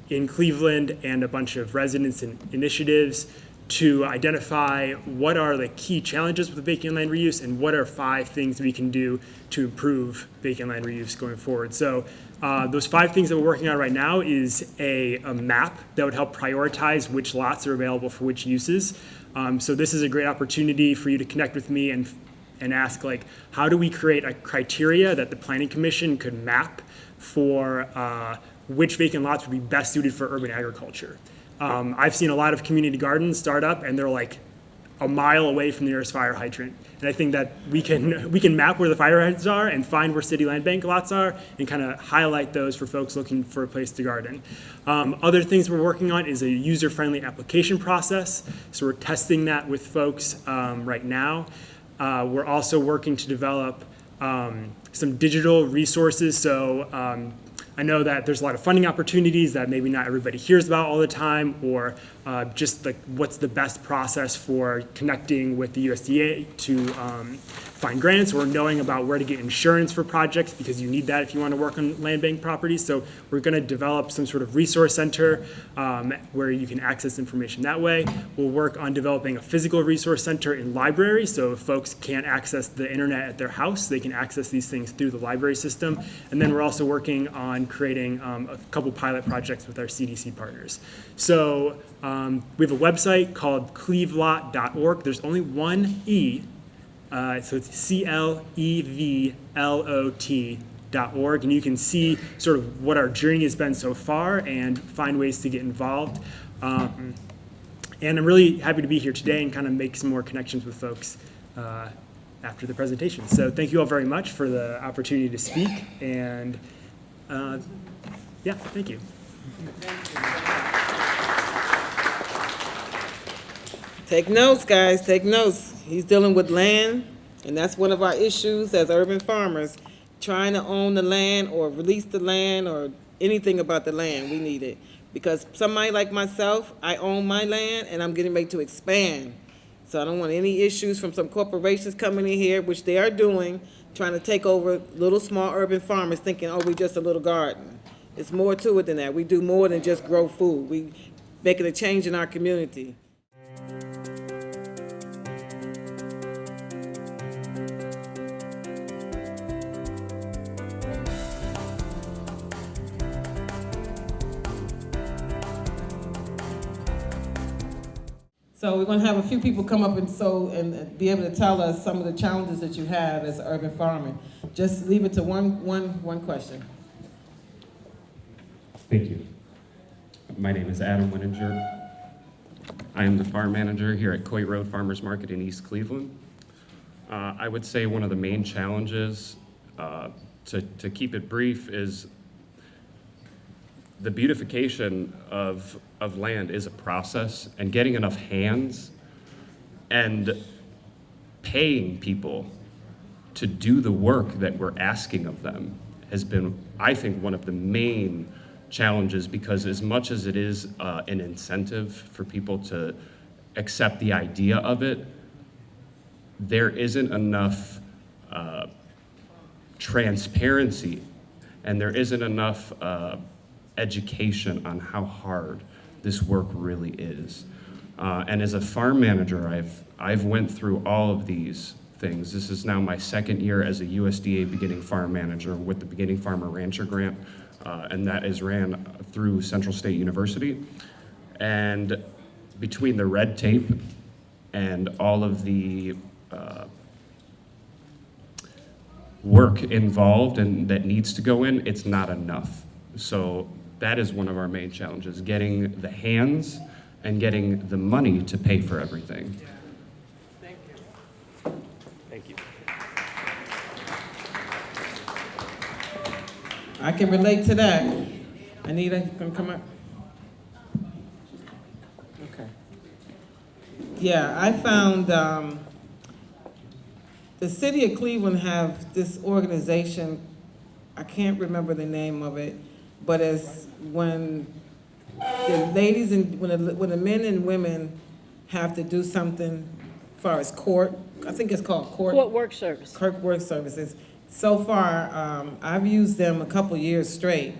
in Cleveland and a bunch of residents and initiatives to identify what are the key challenges with vacant land reuse and what are 5 things we can do to improve vacant land reuse going forward. So those 5 things that we're working on right now is a map that would help prioritize which lots are available for which uses. So this is a great opportunity for you to connect with me and ask, like, how do we create a criteria that the Planning Commission could map for which vacant lots would be best suited for urban agriculture. I've seen a lot of community gardens start up and they're like a mile away from the nearest fire hydrant. And I think that we can map where the fire hydrants are and find where city land bank lots are and kind of highlight those for folks looking for a place to garden. Other things we're working on is a user-friendly application process. So we're testing that with folks right now. We're also working to develop some digital resources. So I know that there's a lot of funding opportunities that maybe not everybody hears about all the time, or just like what's the best process for connecting with the USDA to find grants, or knowing about where to get insurance for projects, because you need that if you want to work on land bank properties. So we're going to develop some sort of resource center where you can access information that way. We'll work on developing a physical resource center in libraries, so if folks can't access the internet at their house, they can access these things through the library system. And then we're also working on creating a couple pilot projects with our CDC partners. So we have a website called clevelot.org. There's only one E, so it's CLEVLOT.org, and you can see sort of what our journey has been so far and find ways to get involved. And I'm really happy to be here today and kind of make some more connections with folks after the presentation. So thank you all very much for the opportunity to speak, and yeah, thank you. Take notes, guys, take notes. He's dealing with land, and that's one of our issues as urban farmers, trying to own the land or release the land or anything about the land. We need it. Because somebody like myself, I own my land and I'm getting ready to expand. So I don't want any issues from some corporations coming in here, which they are doing, trying to take over little small urban farmers thinking, oh, we're just a little garden. It's more to it than that. We do more than just grow food. We making a change in our community. So we're going to have a few people come up and be able to tell us some of the challenges that you have as urban farming. Just leave it to one question. Thank you. My name is Adam Winninger. I am the farm manager here at Coy Road Farmers Market in East Cleveland. I would say one of the main challenges, to keep it brief, is the beautification of land is a process, and getting enough hands and paying people to do the work that we're asking of them has been, I think, one of the main challenges, because as much as it is an incentive for people to accept the idea of it, there isn't enough transparency, and there isn't enough education on how hard this work really is. And as a farm manager, I've went through all of these things. This is now my second year as a USDA beginning farm manager with the Beginning Farmer Rancher Grant, and that is ran through Central State University. And between the red tape and all of the work involved and that needs to go in, it's not enough. So that is one of our main challenges, getting the hands and getting the money to pay for everything. Thank you. I can relate to that. Anita, you can come up. Okay. Yeah, I found the city of Cleveland have this organization, I can't remember the name of it, but it's when the ladies and when the men and women have to do something as far as court, I think it's called court Work Service. Court Work Services. So far, I've used them a couple years straight.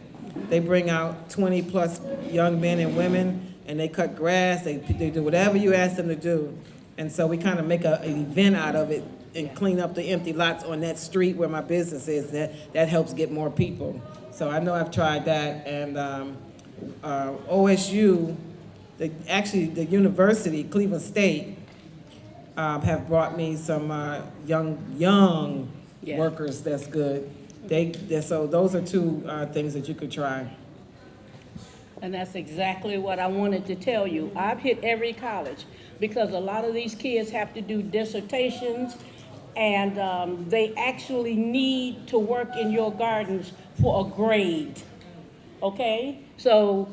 They bring out 20+ young men and women, and they cut grass, they do whatever you ask them to do. And so we kind of make an event out of it and clean up the empty lots on that street where my business is. That helps get more people. So I know I've tried that, and OSU, the university, Cleveland State, have brought me some young workers that's good. So those are two things that you could try. And that's exactly what I wanted to tell you. I've hit every college because a lot of these kids have to do dissertations, and they actually need to work in your gardens for a grade, okay? So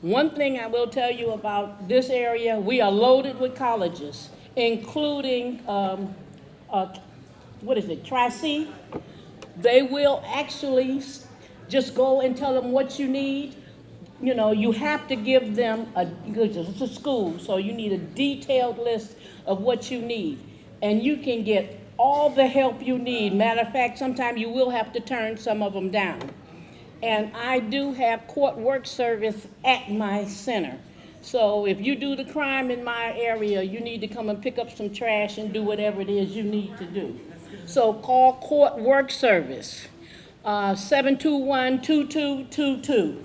one thing I will tell you about this area, we are loaded with colleges, including, Tri-C. They will actually just go and tell them what you need. You know, you have to give them it's a school, so you need a detailed list of what you need. And you can get all the help you need. Matter of fact, sometimes you will have to turn some of them down. And I do have court work service at my center. So if you do the crime in my area, you need to come and pick up some trash and do whatever it is you need to do. So call Court Work Service, 721-2222.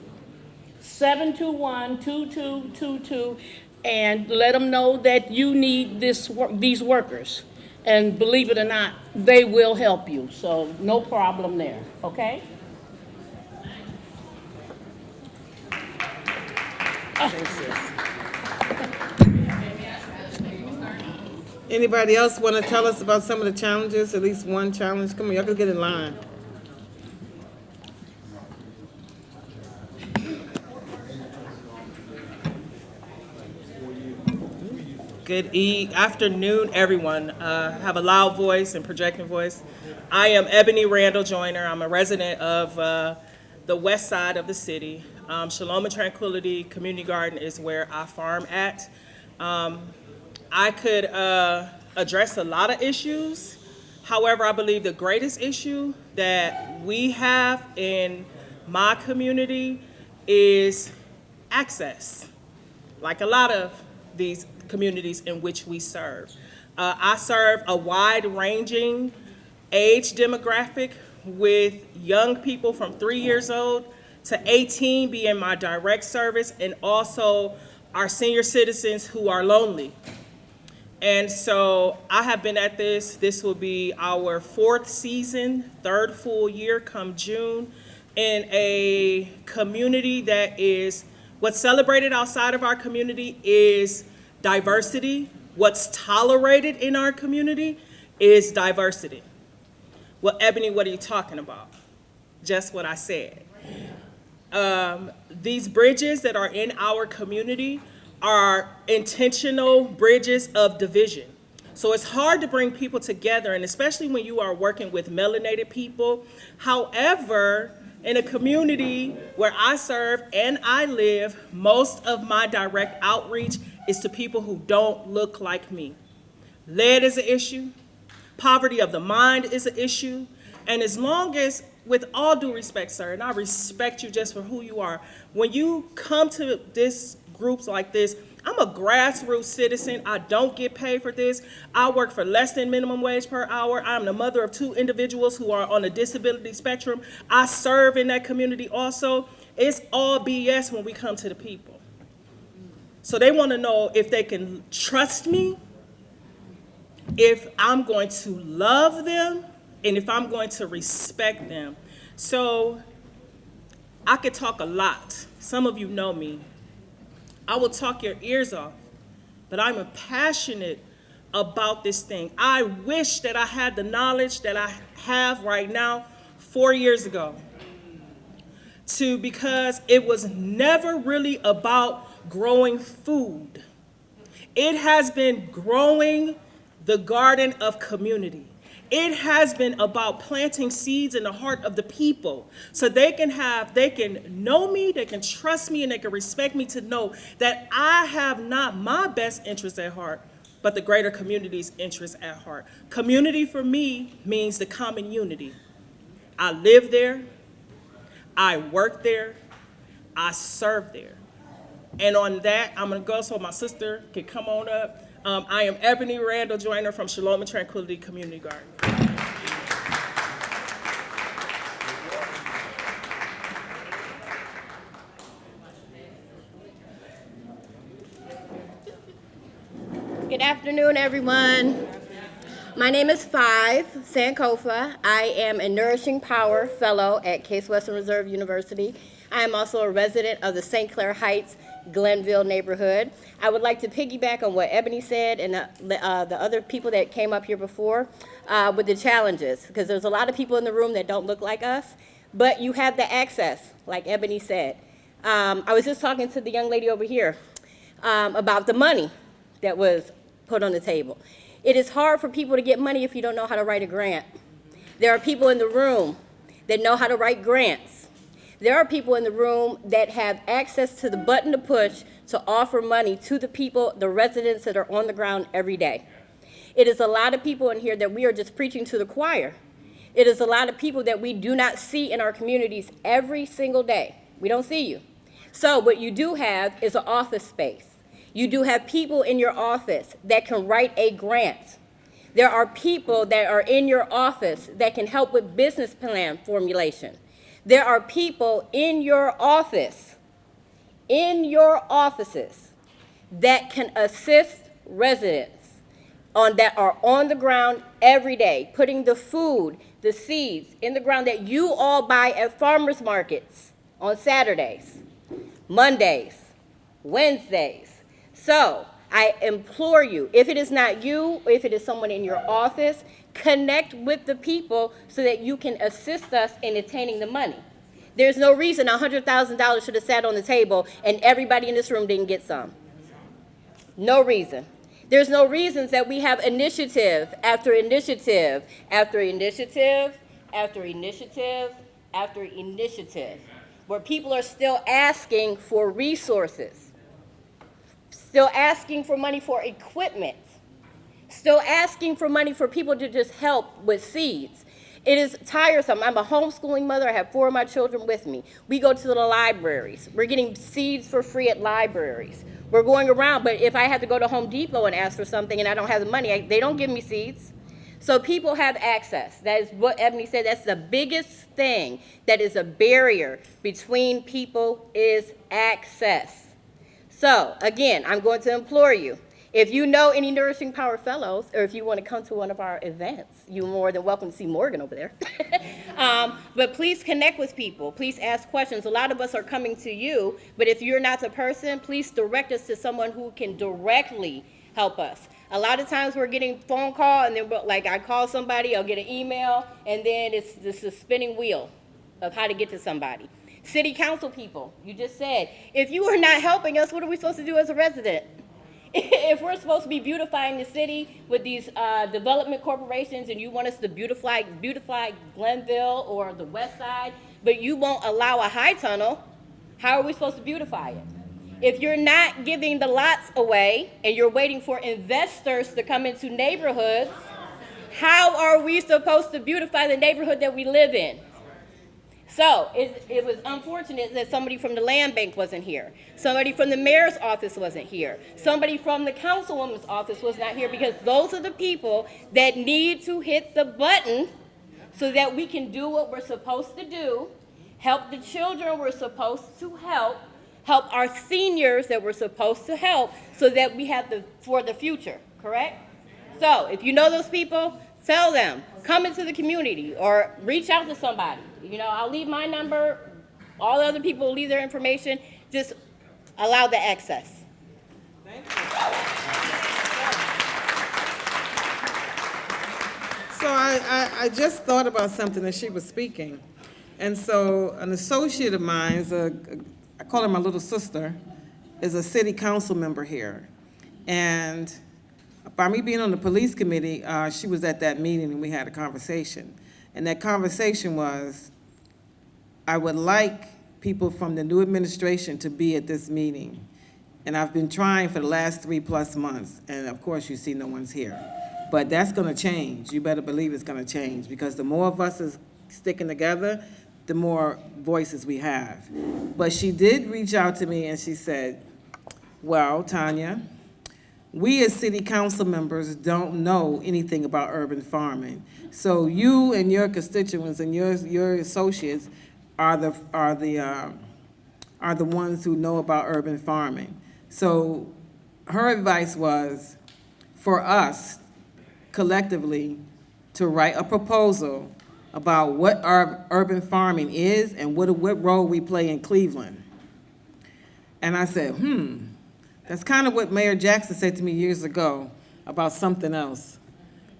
721-2222, and let them know that you need these workers. And believe it or not, they will help you. So no problem there, okay? Anybody else want to tell us about some of the challenges, at least one challenge? Come on, y'all can get in line. Good afternoon, everyone. Have a loud voice and projecting voice. I am Ebony Randall Joyner. I'm a resident of the west side of the city. Shalom and Tranquility Community Garden is where I farm at. I could address a lot of issues. However, I believe the greatest issue that we have in my community is access, like a lot of these communities in which we serve. I serve a wide-ranging age demographic with young people from 3 years old to 18 being my direct service, and also our senior citizens who are lonely. And so I have been at this. This will be our 4th season, 3rd full year come June, in a community that is, what's celebrated outside of our community is diversity. What's tolerated in our community is diversity. Well, Ebony, what are you talking about? Just what I said. These bridges that are in our community are intentional bridges of division. So it's hard to bring people together, and especially when you are working with melanated people. However, in a community where I serve and I live, most of my direct outreach is to people who don't look like me. Lead is an issue. Poverty of the mind is an issue. And as long as, with all due respect, sir, and I respect you just for who you are, when you come to groups like this, I'm a grassroots citizen. I don't get paid for this. I work for less than minimum wage per hour. I'm the mother of 2 individuals who are on the disability spectrum. I serve in that community also. It's all BS when we come to the people. So they want to know if they can trust me, if I'm going to love them, and if I'm going to respect them. So I could talk a lot. Some of you know me. I will talk your ears off, but I'm passionate about this thing. I wish that I had the knowledge that I have right now 4 years ago, because it was never really about growing food. It has been growing the garden of community. It has been about planting seeds in the heart of the people so they can know me, they can trust me, and they can respect me, to know that I have not my best interest at heart, but the greater community's interest at heart. Community for me means the common unity. I live there, I work there, I serve there. And on that, I'm gonna go so my sister can come on up. I am Ebony Randall Joyner from Shalom and Tranquility Community Garden. Good afternoon, everyone. My name is Five Sankofa. I am a Nourishing Power Fellow at Case Western Reserve University. I am also a resident of the St. Clair Heights, Glenville neighborhood. I would like to piggyback on what Ebony said and the other people that came up here before with the challenges, because there's a lot of people in the room that don't look like us, but you have the access, like Ebony said. I was just talking to the young lady over here about the money that was put on the table. It is hard for people to get money if you don't know how to write a grant. There are people in the room that know how to write grants. There are people in the room that have access to the button to push to offer money to the people, the residents that are on the ground every day. It is a lot of people in here that we are just preaching to the choir. It is a lot of people that we do not see in our communities every single day. We don't see you. So what you do have is an office space. You do have people in your office that can write a grant. There are people that are in your office that can help with business plan formulation. There are people in your office, in your offices, that can assist residents that are on the ground every day, putting the food, the seeds in the ground that you all buy at farmers markets on Saturdays, Mondays, Wednesdays. So I implore you, if it is not you, or if it is someone in your office, connect with the people so that you can assist us in attaining the money. There's no reason $100,000 should have sat on the table and everybody in this room didn't get some. No reason. There's no reasons that we have initiative after initiative after initiative after initiative after initiative, where people are still asking for resources, still asking for money for equipment, still asking for money for people to just help with seeds. It is tiresome. I'm a homeschooling mother. I have 4 of my children with me. We go to the libraries. We're getting seeds for free at libraries. We're going around, but if I have to go to Home Depot and ask for something and I don't have the money, they don't give me seeds. So people have access. That is what Ebony said. That's the biggest thing that is a barrier between people is access. So again, I'm going to implore you, if you know any Nourishing Power Fellows, or if you want to come to one of our events, you're more than welcome to see Morgan over there. But please connect with people. Please ask questions. A lot of us are coming to you, but if you're not the person, please direct us to someone who can directly help us. A lot of times we're getting phone call and then like I call somebody, I'll get an email, and then it's just a spinning wheel of how to get to somebody. City council people, you just said, if you are not helping us, what are we supposed to do as a resident? If we're supposed to be beautifying the city with these development corporations and you want us to beautify Glenville or the West Side, but you won't allow a high tunnel, how are we supposed to beautify it? If you're not giving the lots away and you're waiting for investors to come into neighborhoods, how are we supposed to beautify the neighborhood that we live in? So it was unfortunate that somebody from the land bank wasn't here. Somebody from the mayor's office wasn't here. Somebody from the councilwoman's office was not here, because those are the people that need to hit the button so that we can do what we're supposed to do, help the children we're supposed to help our seniors that we're supposed to help, so that we have for the future, correct? So if you know those people, tell them, come into the community or reach out to somebody. You know, I'll leave my number, all the other people will leave their information, just allow the access. Thank you. So I just thought about something as she was speaking. And so an associate of mine, I call her my little sister, is a city council member here. And by me being on the police committee, she was at that meeting and we had a conversation. And that conversation was, I would like people from the new administration to be at this meeting. And I've been trying for the last 3+ months, and of course you see no one's here. But that's gonna change. You better believe it's gonna change, because the more of us is sticking together, the more voices we have. But she did reach out to me and she said, well, Tanya, we as city council members don't know anything about urban farming. So you and your constituents and your associates are the ones who know about urban farming. So her advice was for us collectively to write a proposal about what our urban farming is and what role we play in Cleveland. And I said, that's kind of what Mayor Jackson said to me years ago about something else.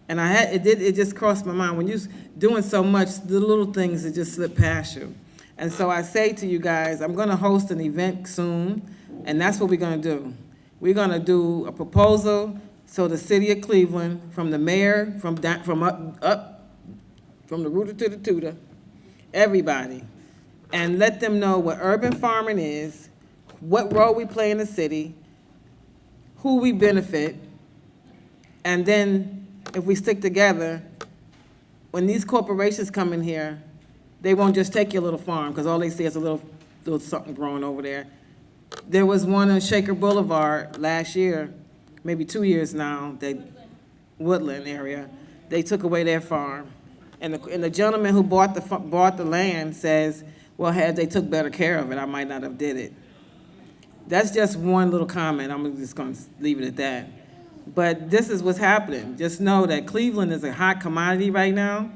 And it just crossed my mind. When you're doing so much, the little things that just slip past you. And so I say to you guys, I'm gonna host an event soon, and that's what we're gonna do. We're gonna do a proposal so the city of Cleveland, from the mayor, from the rooter to the tutor, everybody, and let them know what urban farming is, what role we play in the city, who we benefit, and then if we stick together, when these corporations come in here, they won't just take your little farm, because all they see is a little something growing over there. There was one on Shaker Boulevard last year, maybe 2 years now, Woodland area, they took away their farm. And the gentleman who bought the land says, well, had they took better care of it, I might not have did it. That's just one little comment. I'm just going to leave it at that. But this is what's happening. Just know that Cleveland is a hot commodity right now.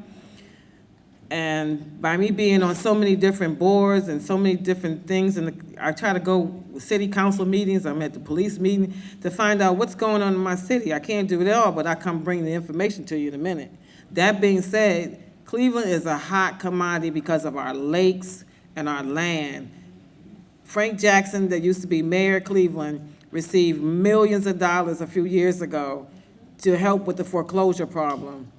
And by me being on so many different boards and so many different things, and I try to go with city council meetings, I'm at the police meeting, to find out what's going on in my city. I can't do it all, but I come bring the information to you in a minute. That being said, Cleveland is a hot commodity because of our lakes and our land. Frank Jackson, that used to be mayor of Cleveland, received millions of dollars a few years ago to help with the foreclosure problem.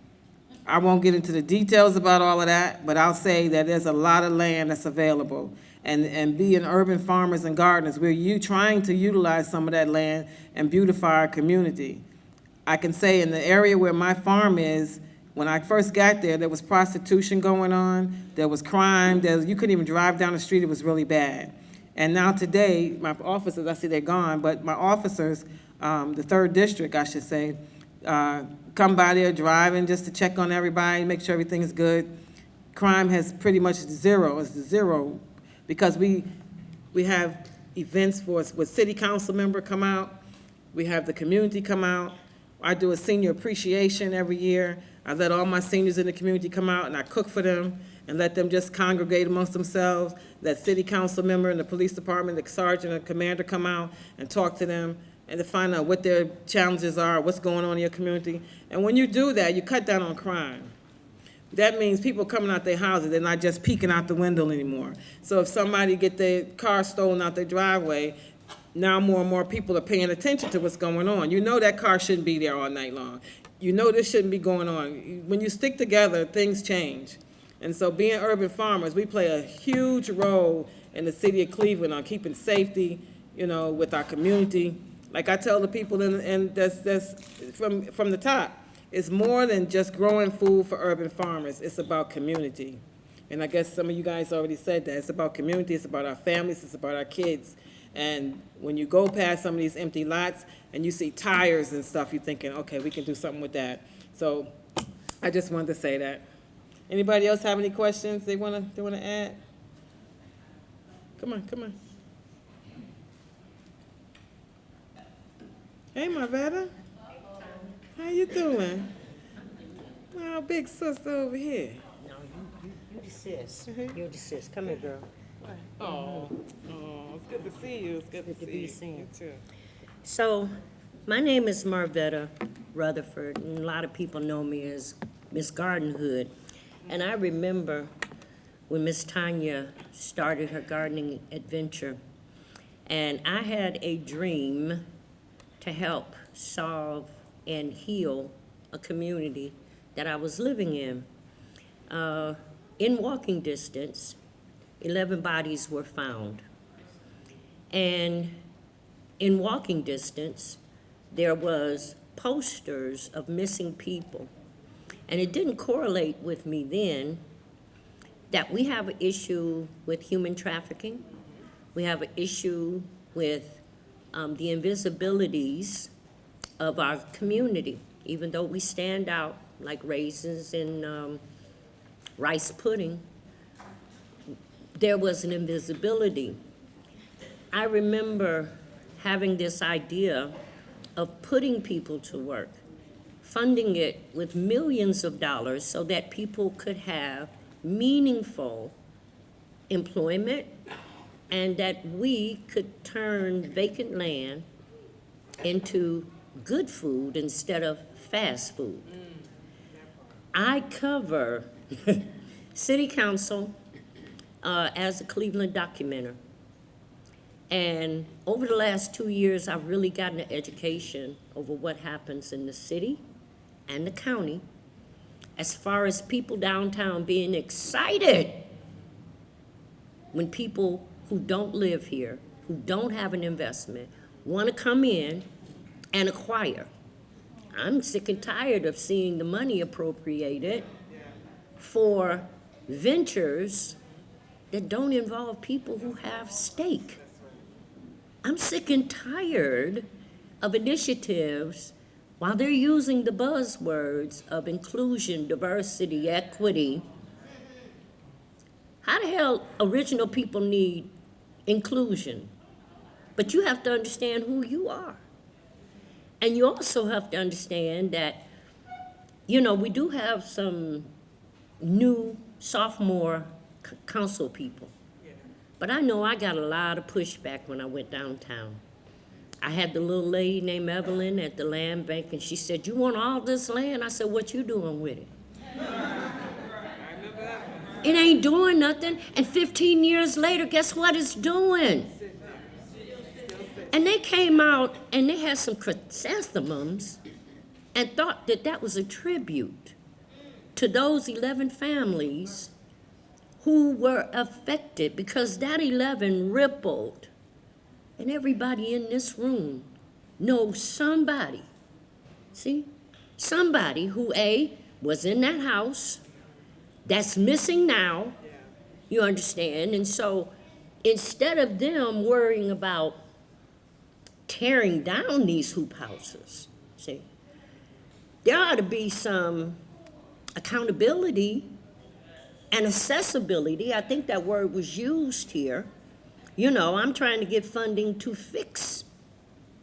I won't get into the details about all of that, but I'll say that there's a lot of land that's available. And being urban farmers and gardeners, we're trying to utilize some of that land and beautify our community. I can say in the area where my farm is, when I first got there, there was prostitution going on, there was crime, you couldn't even drive down the street, it was really bad. And now today, my officers, I see they're gone, but my officers, the 3rd District, I should say, come by there driving just to check on everybody, make sure everything is good. Crime has pretty much zero, it's zero, because we have events for us with city council member come out, we have the community come out. I do a senior appreciation every year. I let all my seniors in the community come out and I cook for them and let them just congregate amongst themselves. Let city council member and the police department, the sergeant and commander come out and talk to them and to find out what their challenges are, what's going on in your community. And when you do that, you cut down on crime. That means people coming out their houses, they're not just peeking out the window anymore. So if somebody get their car stolen out their driveway, now more and more people are paying attention to what's going on. You know that car shouldn't be there all night long. You know this shouldn't be going on. When you stick together, things change. And so being urban farmers, we play a huge role in the city of Cleveland on keeping safety, you know, with our community. Like I tell the people and that's from the top, it's more than just growing food for urban farmers. It's about community. And I guess some of you guys already said that. It's about community, it's about our families, it's about our kids. And when you go past some of these empty lots and you see tires and stuff, you're thinking, okay, we can do something with that. So I just wanted to say that. Anybody else have any questions they wanna add? Come on. Hey, Marvetta. How you doing? Oh, big sister over here. No, you the sis. You're the sis. Come here, girl. Oh, it's good to see you. It's good to be see seen. you too. So, my name is Marvetta Rutherford, and a lot of people know me as Miss Gardenhood. And I remember when Miss Tanya started her gardening adventure, and I had a dream to help solve and heal a community that I was living in. In walking distance, 11 bodies were found. And in walking distance, there was posters of missing people. And it didn't correlate with me then that we have an issue with human trafficking. We have an issue with the invisibilities of our community. Even though we stand out like raisins in rice pudding, there was an invisibility. I remember having this idea of putting people to work, funding it with millions of dollars so that people could have meaningful employment and that we could turn vacant land into good food instead of fast food. I cover city council as a Cleveland documenter. And over the last 2 years, I've really gotten an education over what happens in the city and the county as far as people downtown being excited when people who don't live here, who don't have an investment, want to come in and acquire. I'm sick and tired of seeing the money appropriated for ventures that don't involve people who have stake. I'm sick and tired of initiatives while they're using the buzzwords of inclusion, diversity, equity. How the hell original people need inclusion? But you have to understand who you are. And you also have to understand that, you know, we do have some new sophomore council people. But I know I got a lot of pushback when I went downtown. I had the little lady named Evelyn at the land bank, and she said, "You want all this land?" I said, "What you doing with it?" It ain't doing nothing. And 15 years later, guess what it's doing? And they came out and they had some chrysanthemums and thought that that was a tribute to those 11 families who were affected, because that 11 rippled. And everybody in this room knows somebody, see? Somebody who, A, was in that house, that's missing now, you understand? And so instead of them worrying about tearing down these hoop houses, see, there ought to be some accountability and accessibility. I think that word was used here. You know, I'm trying to get funding to fix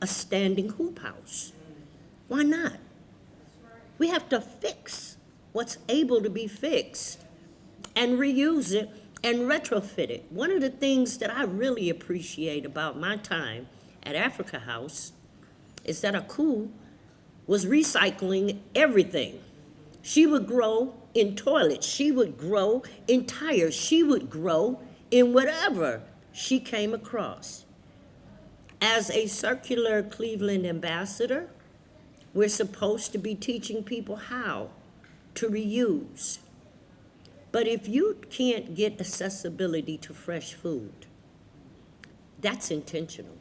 a standing hoop house. Why not? We have to fix what's able to be fixed and reuse it and retrofit it. One of the things that I really appreciate about my time at Africa House is that Aku was recycling everything. She would grow in toilets. She would grow in tires. She would grow in whatever she came across. As a Circular Cleveland ambassador, we're supposed to be teaching people how to reuse. But if you can't get accessibility to fresh food, that's intentional.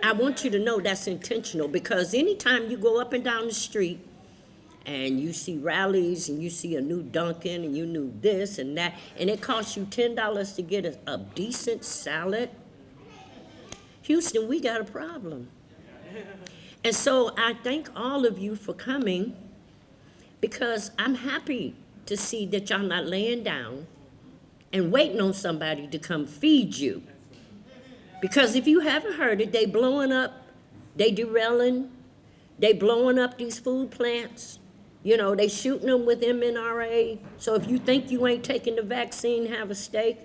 I want you to know that's intentional, because anytime you go up and down the street and you see rallies and you see a new Dunkin' and you knew this and that, and it costs you $10 to get a decent salad, Houston, we got a problem. And so I thank all of you for coming, because I'm happy to see that y'all not laying down and waiting on somebody to come feed you. Because if you haven't heard it, they blowing up, they derailing, they blowing up these food plants. You know, they shooting them with MNRA. So if you think you ain't taking the vaccine, have a steak.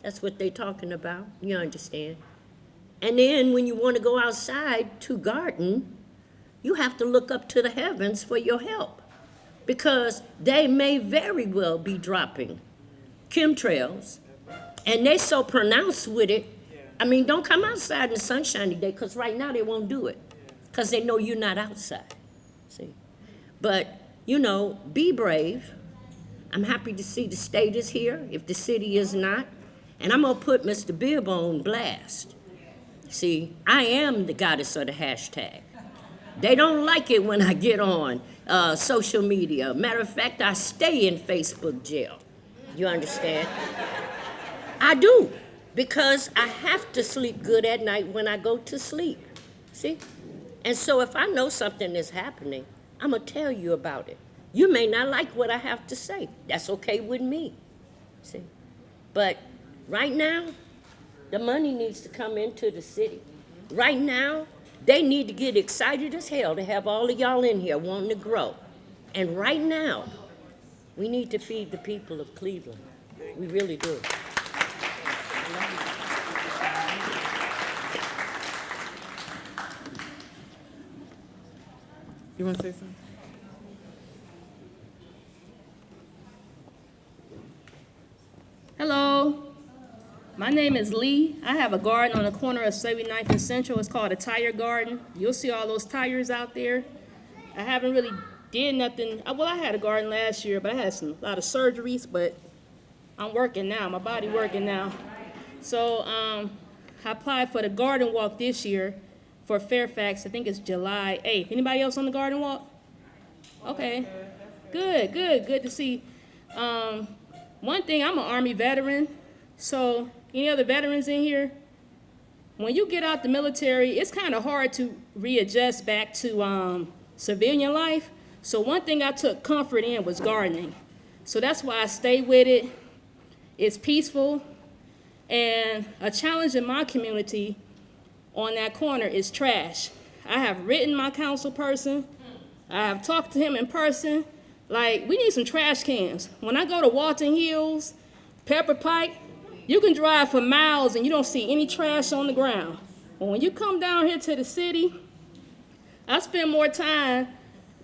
That's what they talking about, you understand. And then when you want to go outside to garden, you have to look up to the heavens for your help, because they may very well be dropping chemtrails, and they so pronounced with it. I mean, don't come outside in the sunshine today, because right now they won't do it, because they know you're not outside, see. But, you know, be brave. I'm happy to see the state is here, if the city is not. And I'm going to put Mr. Bibb on blast. See, I am the goddess of the hashtag. They don't like it when I get on social media. Matter of fact, I stay in Facebook jail. You understand? I do, because I have to sleep good at night when I go to sleep. See? And so if I know something is happening, I'm going to tell you about it. You may not like what I have to say. That's okay with me. See? But right now, the money needs to come into the city. Right now, they need to get excited as hell to have all of y'all in here wanting to grow. And right now, we need to feed the people of Cleveland. We really do. You want to say something? Hello, my name is Lee. I have a garden on the corner of 79th and Central. It's called a tire garden. You'll see all those tires out there. I haven't really did nothing. Well, I had a garden last year, but I had a lot of surgeries, but I'm working now. My body working now. So I applied for the garden walk this year for Fairfax. I think it's July 8th. Anybody else on the garden walk? Okay. Good to see. One thing, I'm an Army veteran, so any other veterans in here? When you get out the military, it's kind of hard to readjust back to civilian life. So one thing I took comfort in was gardening. So that's why I stay with it. It's peaceful. And a challenge in my community on that corner is trash. I have written my council person. I have talked to him in person. Like, we need some trash cans. When I go to Walton Hills, Pepper Pike, you can drive for miles and you don't see any trash on the ground. But when you come down here to the city, I spend more time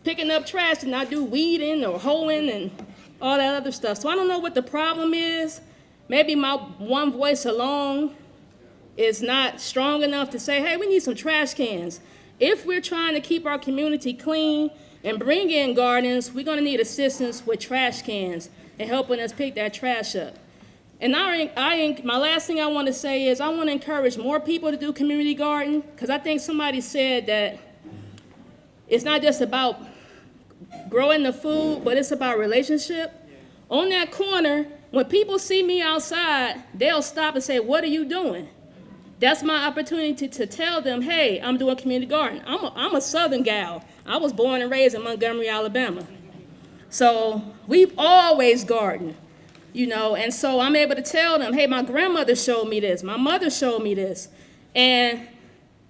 picking up trash than I do weeding or hoeing and all that other stuff. So I don't know what the problem is. Maybe my one voice alone is not strong enough to say, hey, we need some trash cans. If we're trying to keep our community clean and bring in gardens, we're gonna need assistance with trash cans and helping us pick that trash up. And my last thing I want to say is I want to encourage more people to do community garden, because I think somebody said that it's not just about growing the food, but it's about relationship. On that corner, when people see me outside, they'll stop and say, what are you doing? That's my opportunity to tell them, hey, I'm doing community garden. I'm a Southern gal. I was born and raised in Montgomery, Alabama. So we've always gardened, you know, and so I'm able to tell them, hey, my grandmother showed me this, my mother showed me this. And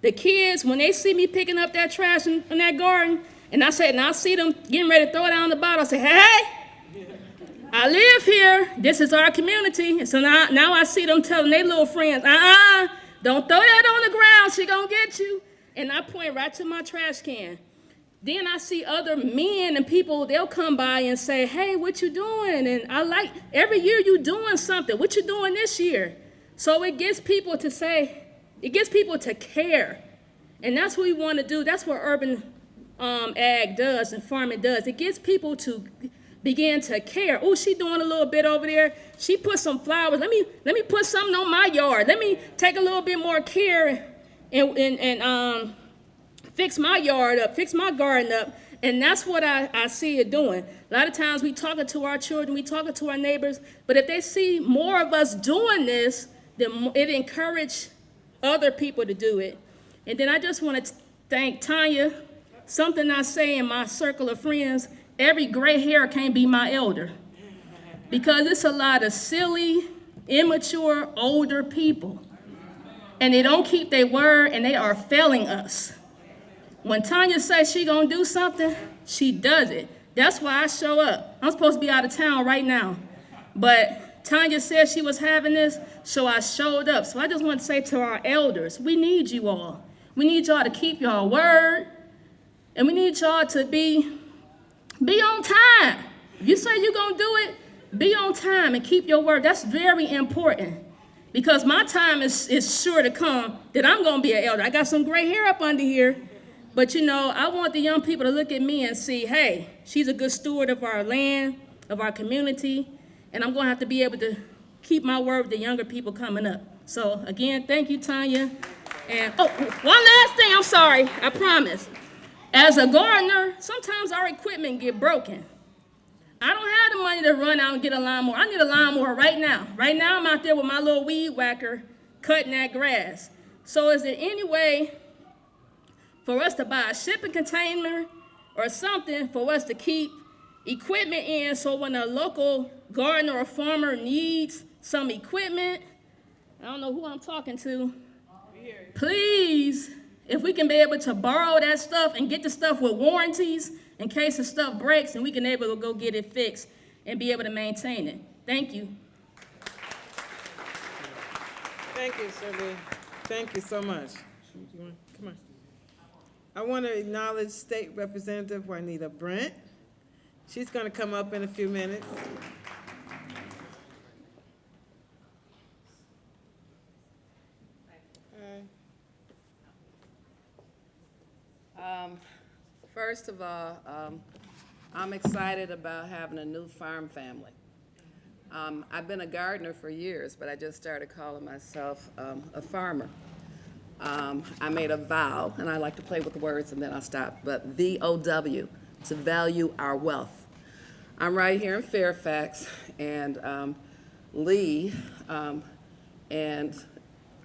the kids, when they see me picking up that trash in that garden, and I see them getting ready to throw it down the bottom, I say, hey, I live here, this is our community. And so now I see them telling their little friends, don't throw that on the ground, she gonna get you. and I point right to my trash can. Then I see other men and people, they'll come by and say, hey, what you doing? And I like, every year you doing something. What you doing this year? So it gets people to say, it gets people to care. And that's what we want to do. That's what urban ag does and farming does. It gets people to begin to care. Oh, she doing a little bit over there. She put some flowers. Let me put something on my yard. Let me take a little bit more care and fix my yard up, fix my garden up. And that's what I see it doing. A lot of times we talking to our children, we talking to our neighbors, but if they see more of us doing this, then it encourages other people to do it. And then I just want to thank Tanya. Something I say in my circle of friends, every gray hair can't be my elder. Because it's a lot of silly, immature, older people. And they don't keep their word, and they are failing us. When Tanya says she gonna do something, she does it. That's why I show up. I'm supposed to be out of town right now. But Tanya said she was having this, so I showed up. So I just want to say to our elders, we need you all. We need y'all to keep y'all word, and we need y'all to be on time. If you say you're gonna do it, be on time and keep your word. That's very important. Because my time is sure to come that I'm gonna be an elder. I got some gray hair up under here. But you know, I want the young people to look at me and see, hey, she's a good steward of our land, of our community, and I'm gonna have to be able to keep my word with the younger people coming up. So again, thank you, Tanya. And oh, one last thing, I'm sorry, I promise. As a gardener, sometimes our equipment get broken. I don't have the money to run out and get a lawnmower. I need a lawnmower right now. Right now I'm out there with my little weed whacker cutting that grass. So is there any way for us to buy a shipping container or something for us to keep equipment in, so when a local gardener or farmer needs some equipment, I don't know who I'm talking to, please, if we can be able to borrow that stuff and get the stuff with warranties in case the stuff breaks, and we can be able to go get it fixed and be able to maintain it. Thank you. Thank you, Shirley. Thank you so much. Come on. I want to acknowledge State Representative Juanita Brent. She's going to come up in a few minutes. First of all, I'm excited about having a new farm family. I've been a gardener for years, but I just started calling myself a farmer. I made a vow, and I like to play with the words and then I'll stop, but VOW, to value our wealth. I'm right here in Fairfax, and Lee, and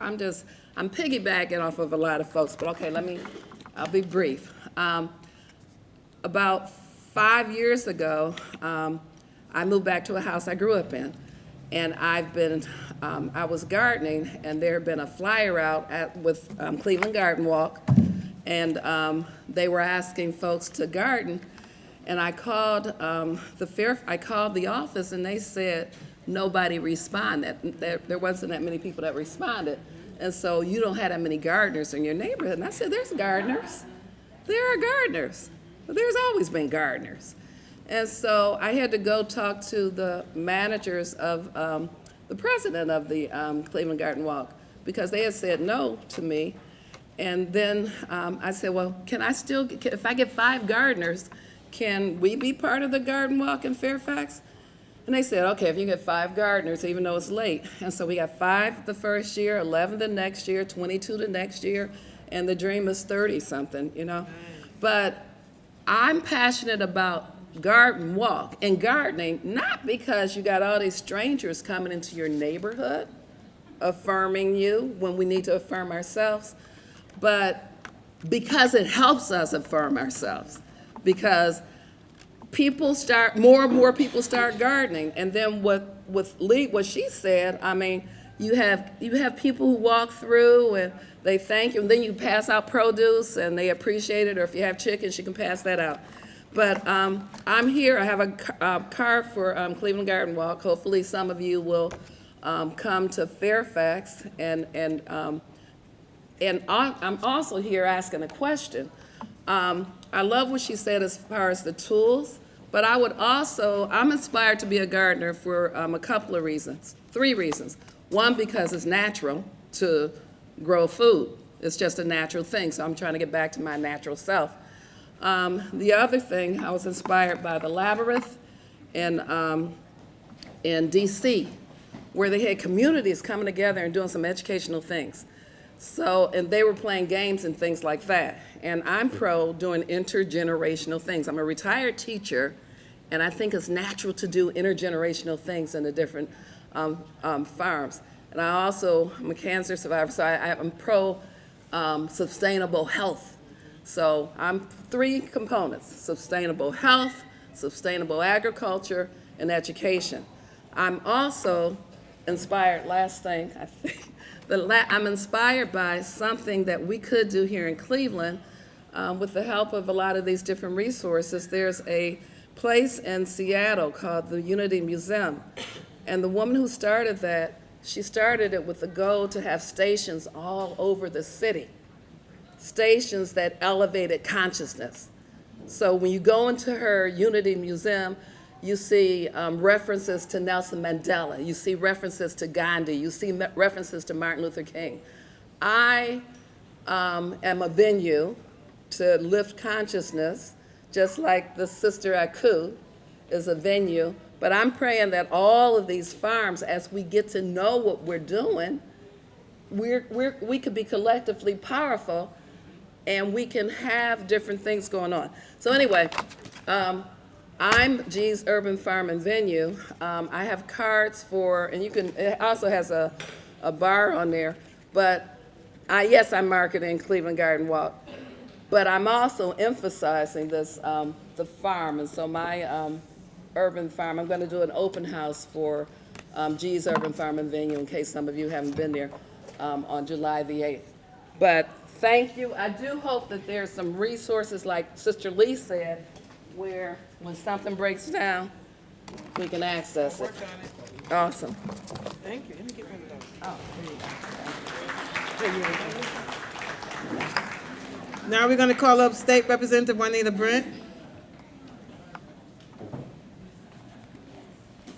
I'm piggybacking off of a lot of folks, but okay, I'll be brief. About 5 years ago, I moved back to a house I grew up in, and I was gardening, and there had been a flyer out with Cleveland Garden Walk, and they were asking folks to garden, and I called the office, and they said nobody responded. There wasn't that many people that responded, and so you don't have that many gardeners in your neighborhood. And I said, there's gardeners. There are gardeners. There's always been gardeners. And so I had to go talk to the managers of the president of the Cleveland Garden Walk, because they had said no to me. And then I said, well, if I get 5 gardeners, can we be part of the Garden Walk in Fairfax? And they said, okay, if you get 5 gardeners, even though it's late. And so we got 5 the first year, 11 the next year, 22 the next year, and the dream is 30-something, you know? But I'm passionate about Garden Walk and gardening, not because you got all these strangers coming into your neighborhood affirming you when we need to affirm ourselves, but because it helps us affirm ourselves. Because more and more people start gardening, and then with Lee, what she said, I mean, you have people who walk through and they thank you, and then you pass out produce and they appreciate it, or if you have chickens, you can pass that out. But I'm here, I have a card for Cleveland Garden Walk. Hopefully some of you will come to Fairfax and I'm also here asking a question. I love what she said as far as the tools, but I'm inspired to be a gardener for a couple of reasons, 3 reasons. One, because it's natural to grow food. It's just a natural thing, so I'm trying to get back to my natural self. The other thing, I was inspired by the Labyrinth in DC, where they had communities coming together and doing some educational things. So, and they were playing games and things like that. And I'm pro doing intergenerational things. I'm a retired teacher, and I think it's natural to do intergenerational things in the different farms. And I'm a cancer survivor, so I'm pro sustainable health. So I'm 3 components: sustainable health, sustainable agriculture, and education. I'm also inspired, last thing, I think, I'm inspired by something that we could do here in Cleveland with the help of a lot of these different resources. There's a place in Seattle called the Unity Museum. And the woman who started that, she started it with the goal to have stations all over the city, stations that elevated consciousness. So when you go into her Unity Museum, you see references to Nelson Mandela, you see references to Gandhi, you see references to Martin Luther King. I am a venue to lift consciousness, just like the Sister Aku is a venue. But I'm praying that all of these farms, as we get to know what we're doing, we could be collectively powerful, and we can have different things going on. So anyway, I'm G's Urban Farm and Venue. I have cards for, and it also has a bar on there, but yes, I'm marketing Cleveland Garden Walk, but I'm also emphasizing this, the farm, and so my urban farm, I'm gonna do an open house for G's Urban Farm and Venue, in case some of you haven't been there, on July the 8th. But thank you. I do hope that there's some resources, like Sister Lee said, where when something breaks down, we can access it. Awesome. Thank you. Let me get one of those. Oh, there you go. Now we're going to call up State Representative Juanita Brent.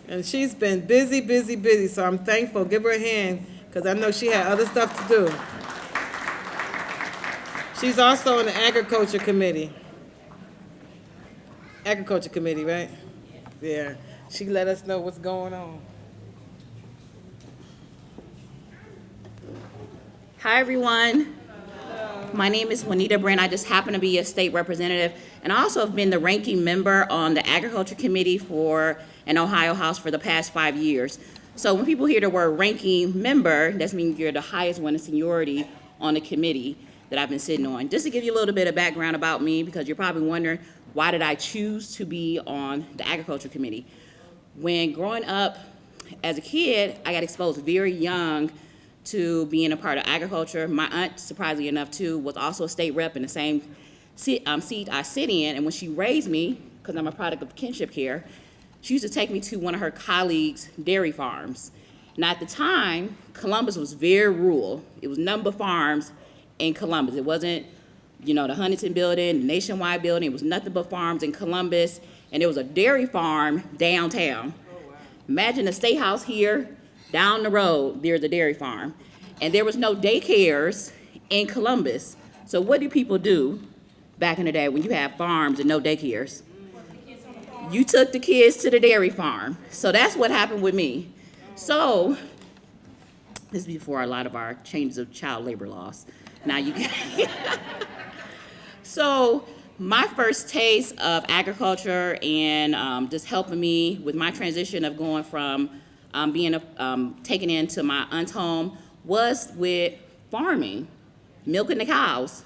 And she's been busy, busy, busy, so I'm thankful. Give her a hand, because I know she had other stuff to do. She's also on the Agriculture Committee. Agriculture Committee, right? Yeah. She let us know what's going on. Hi, everyone. My name is Juanita Brent. I just happen to be a state representative, and I also have been the ranking member on the Agriculture Committee for an Ohio House for the past 5 years. So when people hear the word ranking member, that means you're the highest one in seniority on the committee that I've been sitting on. Just to give you a little bit of background about me, because you're probably wondering, why did I choose to be on the Agriculture Committee? When growing up as a kid, I got exposed very young to being a part of agriculture. My aunt, surprisingly enough too, was also a state rep in the same seat I sit in, and when she raised me, because I'm a product of kinship care, she used to take me to one of her colleagues' dairy farms. Now at the time, Columbus was very rural. It was number farms in Columbus. It wasn't, the Huntington building, the Nationwide building. It was nothing but farms in Columbus, and there was a dairy farm downtown. Imagine a state house here, down the road, there's a dairy farm. And there was no daycares in Columbus. So what do people do back in the day when you have farms and no daycares? You took the kids to the dairy farm. So that's what happened with me. So, this is before a lot of our changes of child labor laws. Now you can. So, my first taste of agriculture and just helping me with my transition of going from being taken into my aunt's home was with farming, milking the cows.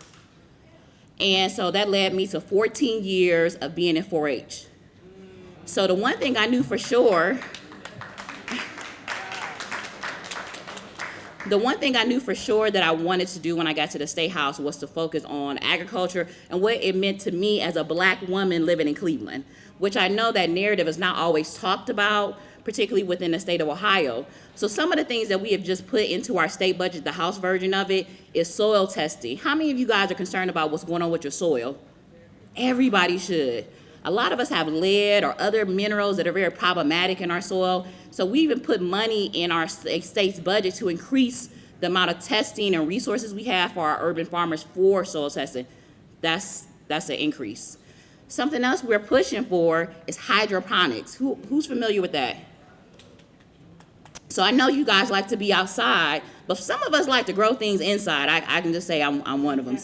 And so that led me to 14 years of being in 4-H. So the one thing I knew for sure, The one thing I knew for sure that I wanted to do when I got to the State House was to focus on agriculture and what it meant to me as a Black woman living in Cleveland, which I know that narrative is not always talked about, particularly within the state of Ohio. So some of the things that we have just put into our state budget, the House version of it, is soil testing. How many of you guys are concerned about what's going on with your soil? Everybody should. A lot of us have lead or other minerals that are very problematic in our soil. So we even put money in our state's budget to increase the amount of testing and resources we have for our urban farmers for soil testing. That's an increase. Something else we're pushing for is hydroponics. Who's familiar with that? So I know you guys like to be outside, but some of us like to grow things inside. I can just say I'm one of them.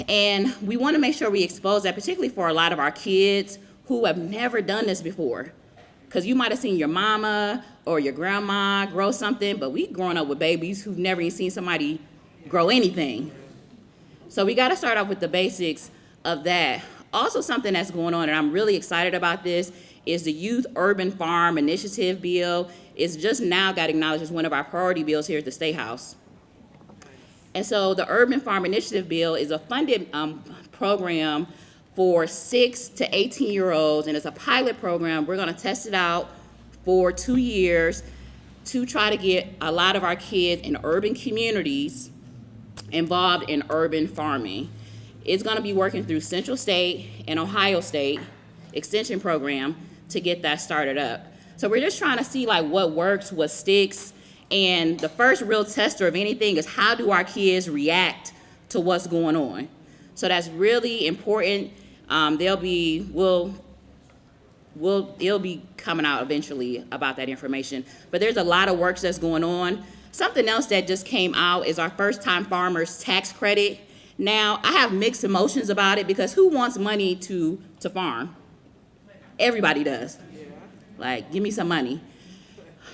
And we want to make sure we expose that, particularly for a lot of our kids who have never done this before. Because you might have seen your mama or your grandma grow something, but we growing up with babies who've never even seen somebody grow anything. So we got to start off with the basics of that. Also, something that's going on, and I'm really excited about this, is the Youth Urban Farm Initiative bill. It's just now got acknowledged as one of our priority bills here at the State House. And so the Urban Farm Initiative bill is a funded program for 6 to 18-year-olds, and it's a pilot program. We're going to test it out for 2 years to try to get a lot of our kids in urban communities involved in urban farming. It's going to be working through Central State and Ohio State Extension Program to get that started up. So we're just trying to see what works, what sticks. And the first real tester of anything is how do our kids react to what's going on. So that's really important. It'll be coming out eventually about that information. But there's a lot of work that's going on. Something else that just came out is our first-time farmers tax credit. Now, I have mixed emotions about it because who wants money to farm? Everybody does. Give me some money.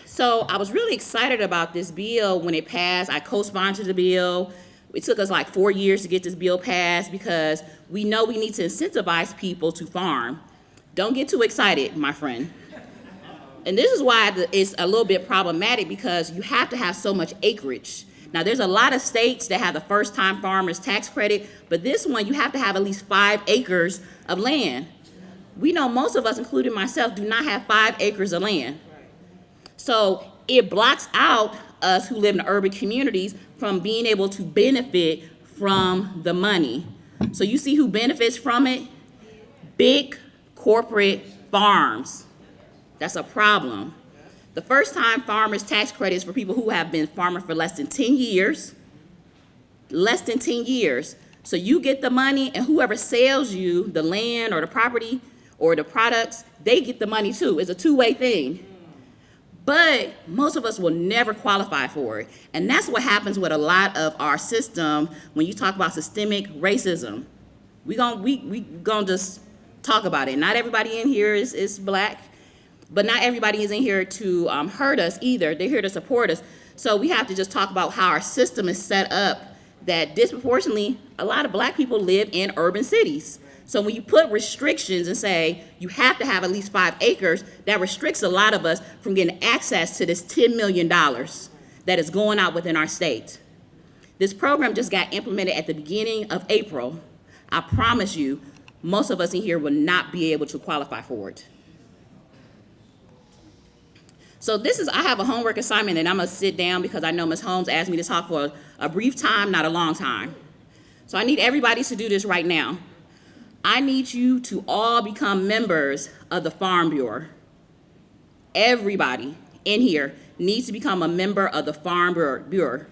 So I was really excited about this bill when it passed. I co-sponsored the bill. It took us 4 years to get this bill passed because we know we need to incentivize people to farm. Don't get too excited, my friend. And this is why it's a little bit problematic because you have to have so much acreage. Now, there's a lot of states that have the first-time farmers tax credit, but this one, you have to have at least 5 acres of land. We know most of us, including myself, do not have 5 acres of land. So it blocks out us who live in urban communities from being able to benefit from the money. So you see who benefits from it? Big corporate farms. That's a problem. The first-time farmers tax credit is for people who have been farming for less than 10 years. Less than 10 years. So you get the money, and whoever sells you the land or the property or the products, they get the money too. It's a two-way thing. But most of us will never qualify for it. And that's what happens with a lot of our system when you talk about systemic racism. We gonna just talk about it. Not everybody in here is Black, but not everybody is in here to hurt us either. They're here to support us. So we have to just talk about how our system is set up that disproportionately a lot of Black people live in urban cities. So when you put restrictions and say you have to have at least 5 acres, that restricts a lot of us from getting access to this $10 million that is going out within our state. This program just got implemented at the beginning of April. I promise you, most of us in here will not be able to qualify for it. So I have a homework assignment, and I'm gonna sit down because I know Ms. Holmes asked me to talk for a brief time, not a long time. So I need everybody to do this right now. I need you to all become members of the Farm Bureau. Everybody in here needs to become a member of the Farm Bureau.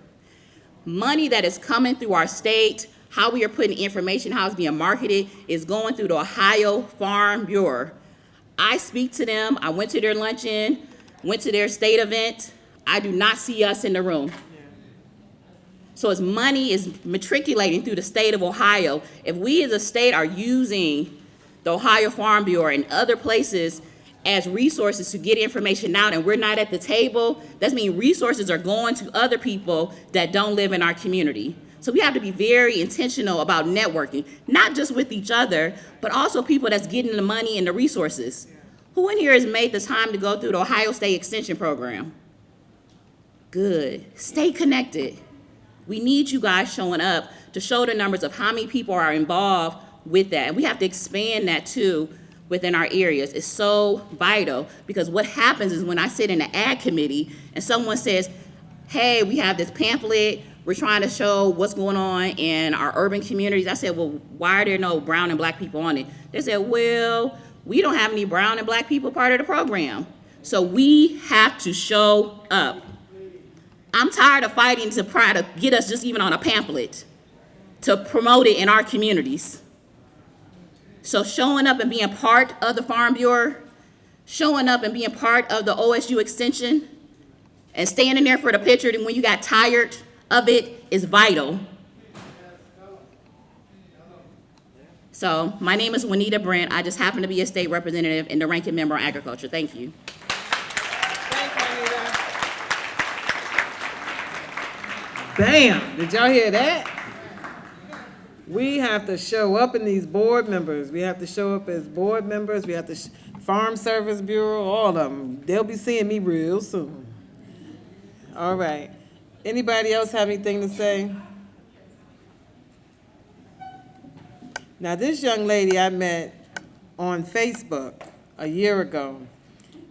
Money that is coming through our state, how we are putting information, how it's being marketed, is going through the Ohio Farm Bureau. I speak to them. I went to their luncheon, went to their state event. I do not see us in the room. So as money is matriculating through the state of Ohio, if we as a state are using the Ohio Farm Bureau and other places as resources to get information out and we're not at the table, that means resources are going to other people that don't live in our community. So we have to be very intentional about networking, not just with each other, but also people that's getting the money and the resources. Who in here has made the time to go through the Ohio State Extension Program? Good. Stay connected. We need you guys showing up to show the numbers of how many people are involved with that. And we have to expand that too within our areas. It's so vital, because what happens is when I sit in the ag committee and someone says, hey, we have this pamphlet, we're trying to show what's going on in our urban communities. I said, well, why are there no brown and black people on it? They said, well, we don't have any brown and black people part of the program. So we have to show up. I'm tired of fighting to try to get us just even on a pamphlet to promote it in our communities. So showing up and being part of the Farm Bureau, showing up and being part of the OSU Extension, and standing there for the picture and when you got tired of it is vital. So my name is Juanita Brent. I just happen to be a state representative and the ranking member on agriculture. Thank you. Bam! Did y'all hear that? We have to show up in these board members. We have to show up as board members. We have to, Farm Service Bureau, all of them. They'll be seeing me real soon. All right. Anybody else have anything to say? Now, this young lady I met on Facebook a year ago,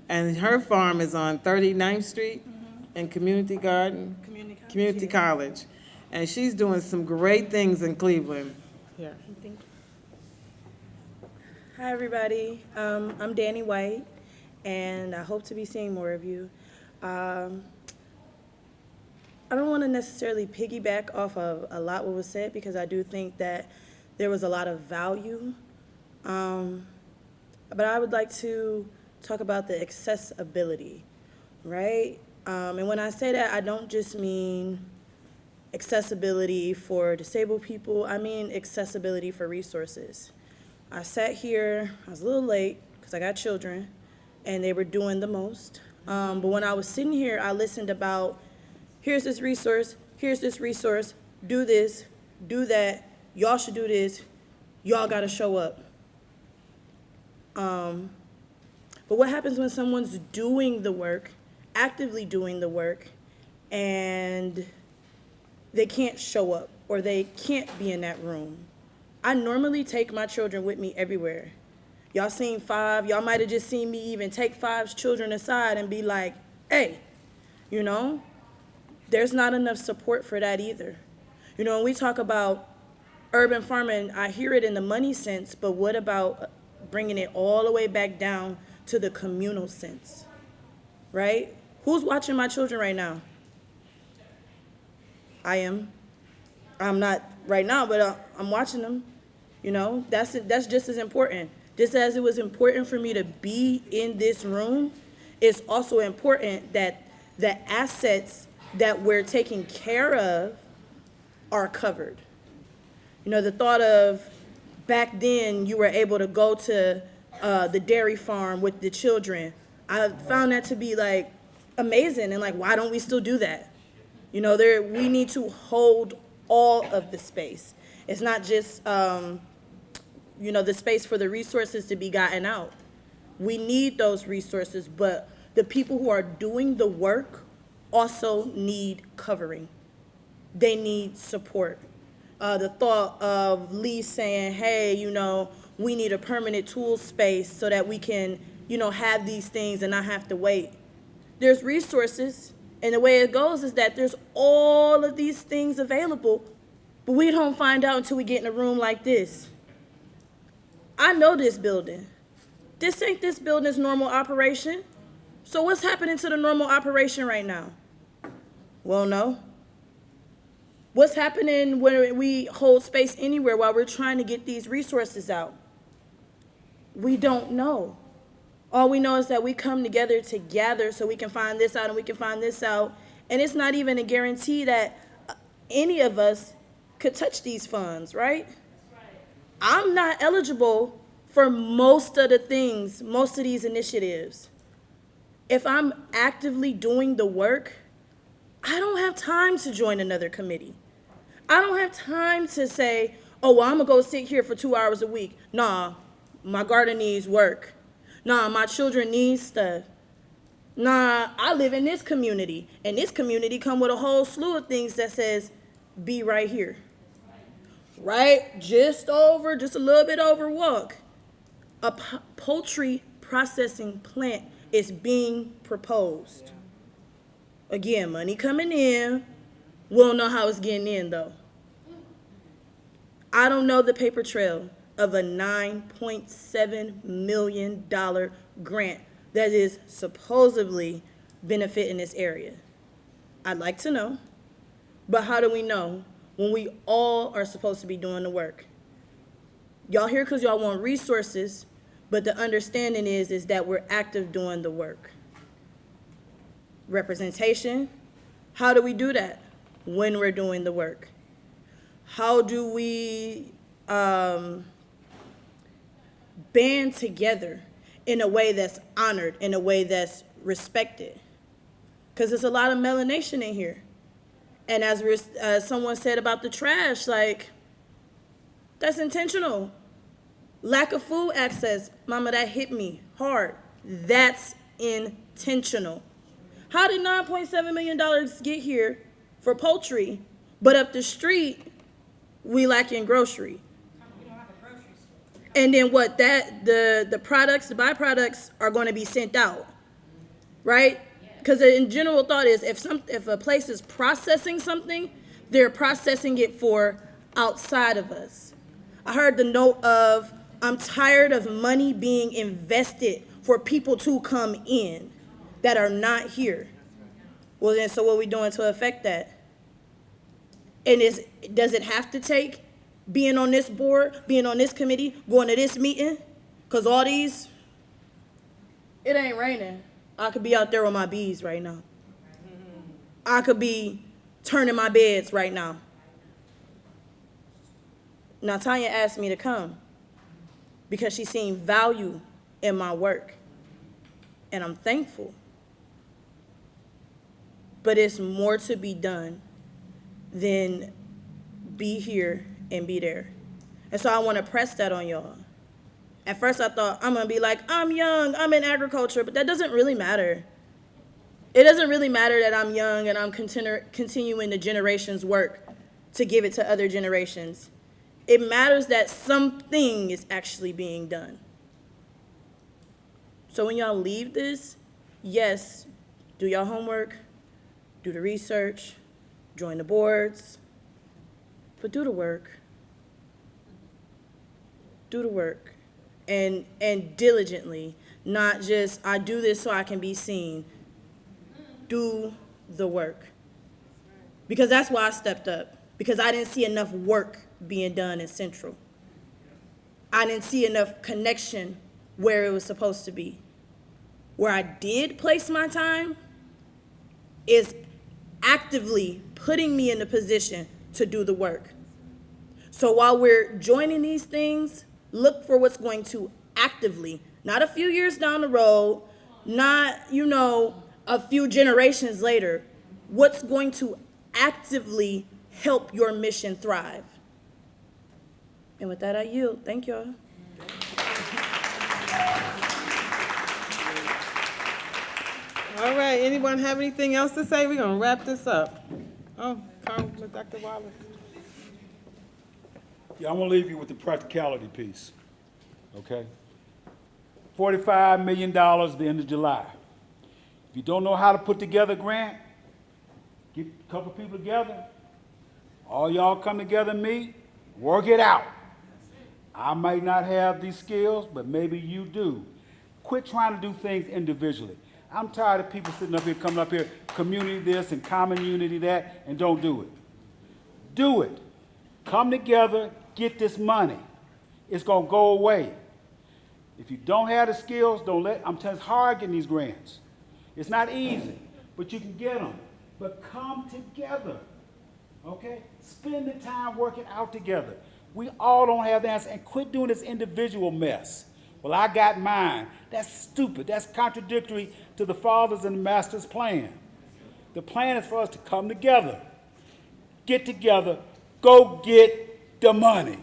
and her farm is on 39th Street and Community Garden, Community College. And she's doing some great things in Cleveland. Here. Hi, everybody. I'm Danny White, and I hope to be seeing more of you. I don't want to necessarily piggyback off of a lot what was said, because I do think that there was a lot of value. But I would like to talk about the accessibility, right? And when I say that, I don't just mean accessibility for disabled people. I mean accessibility for resources. I sat here, I was a little late because I got children and they were doing the most. But when I was sitting here, I listened about, here's this resource, do this, do that, y'all should do this, y'all gotta show up. But what happens when someone's doing the work, actively doing the work, and they can't show up or they can't be in that room? I normally take my children with me everywhere. Y'all seen Five, y'all might have just seen me even take Five's children aside and be like, hey, you know, there's not enough support for that either. You know, when we talk about urban farming, I hear it in the money sense, but what about bringing it all the way back down to the communal sense, right? Who's watching my children right now? I am. I'm not right now, but I'm watching them. You know, that's just as important. Just as it was important for me to be in this room, it's also important that the assets that we're taking care of are covered. You know, the thought of back then you were able to go to the dairy farm with the children. I found that to be like amazing, and like, why don't we still do that? You know, we need to hold all of the space. It's not just, you know, the space for the resources to be gotten out. We need those resources, but the people who are doing the work also need covering. They need support. The thought of Lee saying, hey, you know, we need a permanent tool space so that we can, you know, have these things and not have to wait. There's resources, and the way it goes is that there's all of these things available, but we don't find out until we get in a room like this. I know this building. This ain't this building's normal operation. So what's happening to the normal operation right now? Well, no. What's happening when we hold space anywhere while we're trying to get these resources out? We don't know. All we know is that we come together to gather so we can find this out and we can find this out. And it's not even a guarantee that any of us could touch these funds, right? I'm not eligible for most of the things, most of these initiatives. If I'm actively doing the work, I don't have time to join another committee. I don't have time to say, oh, well, I'm gonna go sit here for 2 hours a week. Nah, my garden needs work. Nah, my children need stuff. Nah, I live in this community, and this community come with a whole slew of things that says, be right here. Right? Just a little bit over walk. A poultry processing plant is being proposed. Again, money coming in. We don't know how it's getting in, though. I don't know the paper trail of a $9.7 million grant that is supposedly benefiting this area. I'd like to know, but how do we know when we all are supposed to be doing the work? Y'all here because y'all want resources, but the understanding is that we're active doing the work. Representation, how do we do that when we're doing the work? How do we band together in a way that's honored, in a way that's respected? Because there's a lot of melanation in here. And as someone said about the trash, like, that's intentional. Lack of food access, mama, that hit me hard. That's intentional. How did $9.7 million get here for poultry, but up the street, we lack in grocery? And then what, the products, the byproducts are going to be sent out, right? Because the general thought is if a place is processing something, they're processing it for outside of us. I heard the note of, I'm tired of money being invested for people to come in that are not here. Well, then, so what are we doing to affect that? And does it have to take being on this board, being on this committee, going to this meeting? Because all these, it ain't raining. I could be out there with my bees right now. I could be turning my beds right now. Now, Tanya asked me to come because she seen value in my work, and I'm thankful. But it's more to be done than be here and be there. And so I want to press that on y'all. At first I thought I'm going to be like, I'm young, I'm in agriculture, but that doesn't really matter. It doesn't really matter that I'm young and I'm continuing the generation's work to give it to other generations. It matters that something is actually being done. So when y'all leave this, yes, do your homework, do the research, join the boards, but do the work. Do the work. And diligently, not just, I do this so I can be seen. Do the work. Because that's why I stepped up. Because I didn't see enough work being done in Central. I didn't see enough connection where it was supposed to be. Where I did place my time is actively putting me in a position to do the work. So while we're joining these things, look for what's going to actively, not a few years down the road, not, a few generations later, what's going to actively help your mission thrive. And with that, I yield. Thank y'all. All right, anyone have anything else to say? We're going to wrap this up. Oh, Dr. Wallace. Yeah, I'm gonna leave you with the practicality piece, okay? $45 million at the end of July. If you don't know how to put together a grant, get a couple people together, all y'all come together and meet, work it out. I might not have these skills, but maybe you do. Quit trying to do things individually. I'm tired of people sitting up here, coming up here, community this and common unity that, and don't do it. Do it. Come together, get this money. It's gonna go away. If you don't have the skills, I'm telling you, it's hard getting these grants. It's not easy, but you can get them. But come together, okay? Spend the time working out together. We all don't have the answer, and quit doing this individual mess. Well, I got mine. That's stupid. That's contradictory to the Father's and the Master's plan. The plan is for us to come together, get together, go get the money.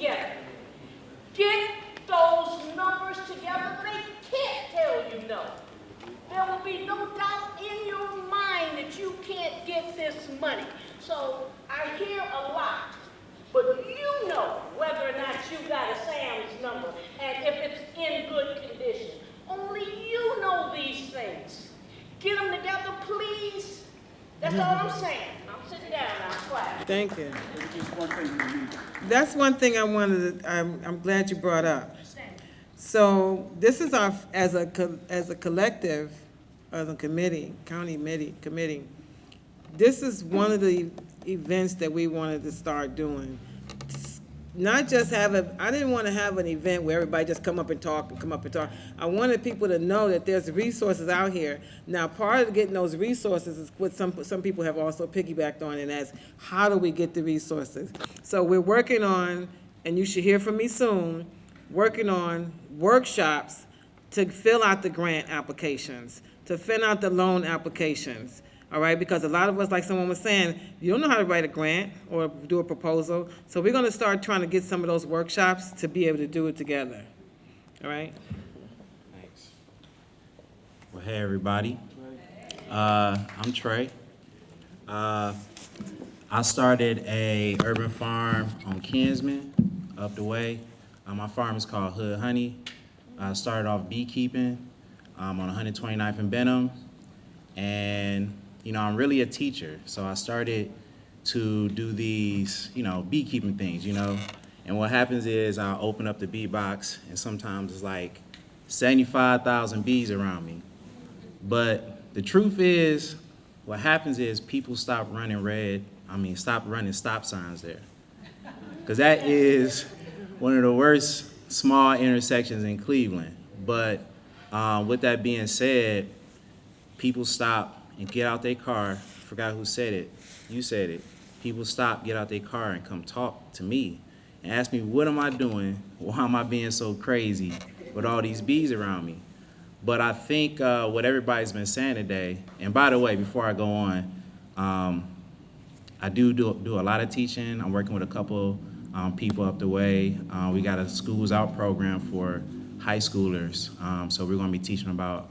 together. Get those numbers together. They can't tell you no. There will be no doubt in your mind that you can't get this money. So I hear a lot, but you know whether or not you got a Sam's number and if it's in good condition. Only you know these things. Get them together, please. That's all I'm saying. I'm sitting down now, quiet. Thank you. Just one thing we need. That's one thing I wanted, I'm glad you brought up. So this is our, as a collective, as a committee, county committee, this is one of the events that we wanted to start doing. Not just have I didn't want to have an event where everybody just come up and talk. I wanted people to know that there's resources out here. Now, part of getting those resources is what some people have also piggybacked on, and that's how do we get the resources? So we're working on, and you should hear from me soon, working on workshops to fill out the grant applications, to fill out the loan applications. All right, because a lot of us, like someone was saying, you don't know how to write a grant or do a proposal. So we're going to start trying to get some of those workshops to be able to do it together. All right? Thanks. Well, hey, everybody. I'm Trey. I started a urban farm on Kinsman, up the way. My farm is called Hood Honey. I started off beekeeping on 129th and Benham. And you know, I'm really a teacher, so I started to do these, you know, beekeeping things, you know. And what happens is I'll open up the bee box, and sometimes it's like 75,000 bees around me. But the truth is, what happens is people stop running stop signs there. Because that is one of the worst small intersections in Cleveland. But with that being said, people stop and get out their car. Forgot who said it. You said it. People stop, get out their car, and come talk to me and ask me, what am I doing? Why am I being so crazy with all these bees around me? But I think what everybody's been saying today, and by the way, before I go on, I do a lot of teaching. I'm working with a couple people up the way. We got a Schools Out program for high schoolers. So we're going to be teaching about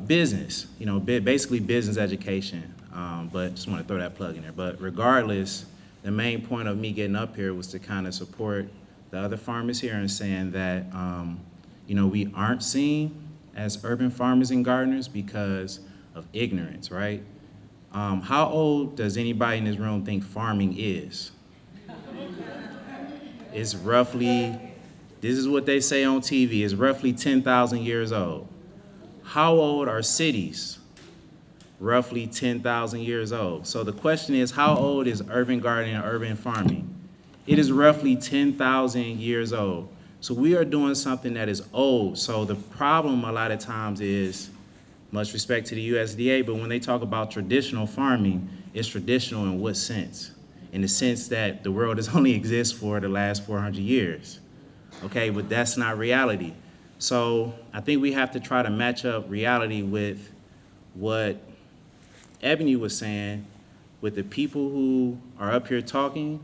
business, you know, basically business education, but just want to throw that plug in there. But regardless, the main point of me getting up here was to kind of support the other farmers here and saying that, you know, we aren't seen as urban farmers and gardeners because of ignorance, right? How old does anybody in this room think farming is? It's roughly, this is what they say on TV, it's roughly 10,000 years old. How old are cities? Roughly 10,000 years old. So the question is, how old is urban gardening and urban farming? It is roughly 10,000 years old. So we are doing something that is old. So the problem a lot of times is, much respect to the USDA, but when they talk about traditional farming, it's traditional in what sense? In the sense that the world has only existed for the last 400 years. Okay, but that's not reality. So I think we have to try to match up reality with what Ebony was saying, with the people who are up here talking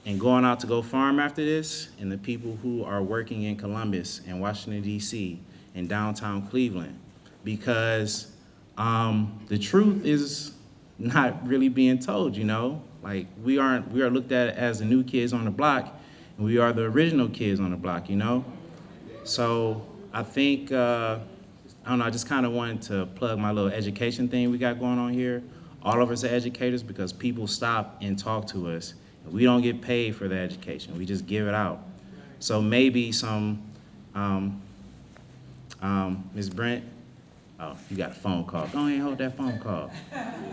and going out to go farm after this, and the people who are working in Columbus and Washington, D.C. and downtown Cleveland. Because the truth is not really being told, you know? Like, we are looked at as the new kids on the block, and we are the original kids on the block, you know? So I think, I don't know, I just kind of wanted to plug my little education thing we got going on here. All of us are educators because people stop and talk to us. And we don't get paid for the education. We just give it out. So maybe some, Ms. Brent, oh, you got a phone call. Go ahead and hold that phone call.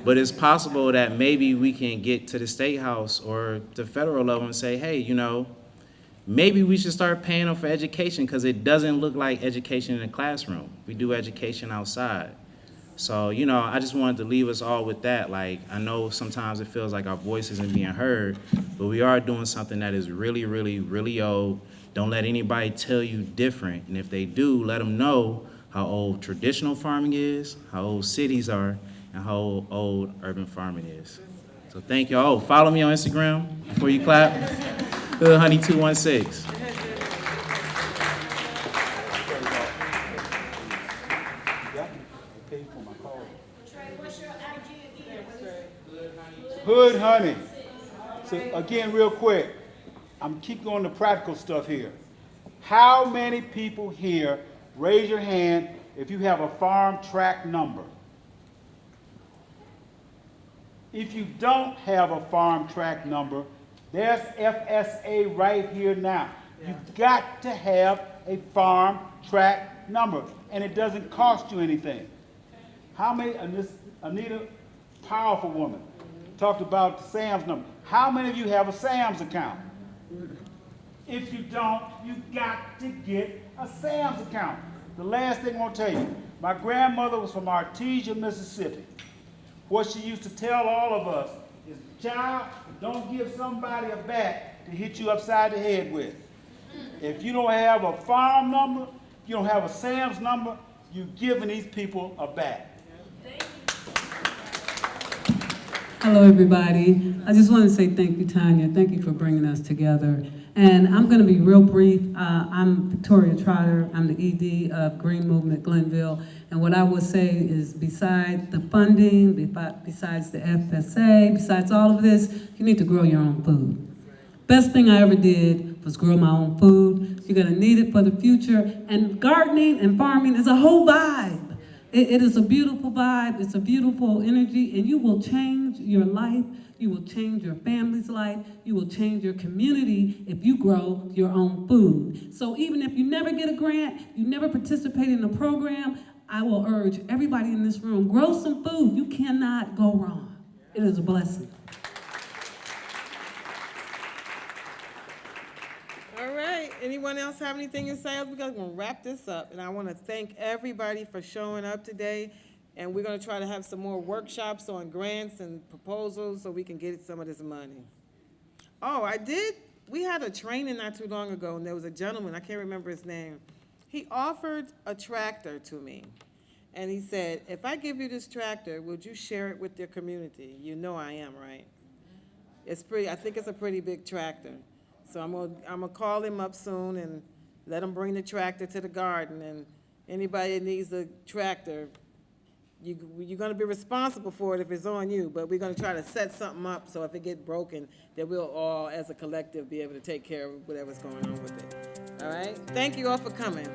But it's possible that maybe we can get to the State House or the federal level and say, hey, you know, maybe we should start paying them for education because it doesn't look like education in the classroom. We do education outside. So, you know, I just wanted to leave us all with that. Like, I know sometimes it feels like our voice isn't being heard, but we are doing something that is really, really, really old. Don't let anybody tell you different. And if they do, let them know how old traditional farming is, how old cities are, and how old urban farming is. So thank you all. Oh, follow me on Instagram before you clap. Hood Honey 216. Hood Honey. So again, real quick, I'm keep going to practical stuff here. How many people here, raise your hand if you have a farm track number? If you don't have a farm track number, there's FSA right here now. You've got to have a farm track number, and it doesn't cost you anything. How many, Anita, powerful woman, talked about the SAMS number. How many of you have a SAMS account? If you don't, you got to get a SAMS account. The last thing I want to tell you, my grandmother was from Artesia, Mississippi. What she used to tell all of us is, child, don't give somebody a bat to hit you upside the head with. If you don't have a farm number, you don't have a SAMS number, you're giving these people a bat. Hello, everybody. I just want to say thank you, Tanya. Thank you for bringing us together. And I'm going to be real brief. I'm Victoria Trotter. I'm the ED of Green Movement Glenville. And what I would say is, besides the funding, besides the FSA, besides all of this, you need to grow your own food. Best thing I ever did was grow my own food. You're going to need it for the future. And gardening and farming is a whole vibe. It is a beautiful vibe, it's a beautiful energy, and you will change your life, you will change your family's life, you will change your community if you grow your own food. So even if you never get a grant, you never participate in a program, I will urge everybody in this room, grow some food. You cannot go wrong. It is a blessing. Anyone else have anything to say? We're going to wrap this up, and I want to thank everybody for showing up today, and we're going to try to have some more workshops on grants and proposals so we can get some of this money. Oh, we had a training not too long ago, and there was a gentleman, I can't remember his name. He offered a tractor to me, and he said, if I give you this tractor, would you share it with your community? You know I am, right? I think it's a pretty big tractor. So I'm gonna call him up soon and let him bring the tractor to the garden, and anybody that needs a tractor, you're gonna be responsible for it if it's on you, but we're gonna try to set something up so if it gets broken, that we'll all, as a collective, be able to take care of whatever's going on with it. All right? Thank you all for coming.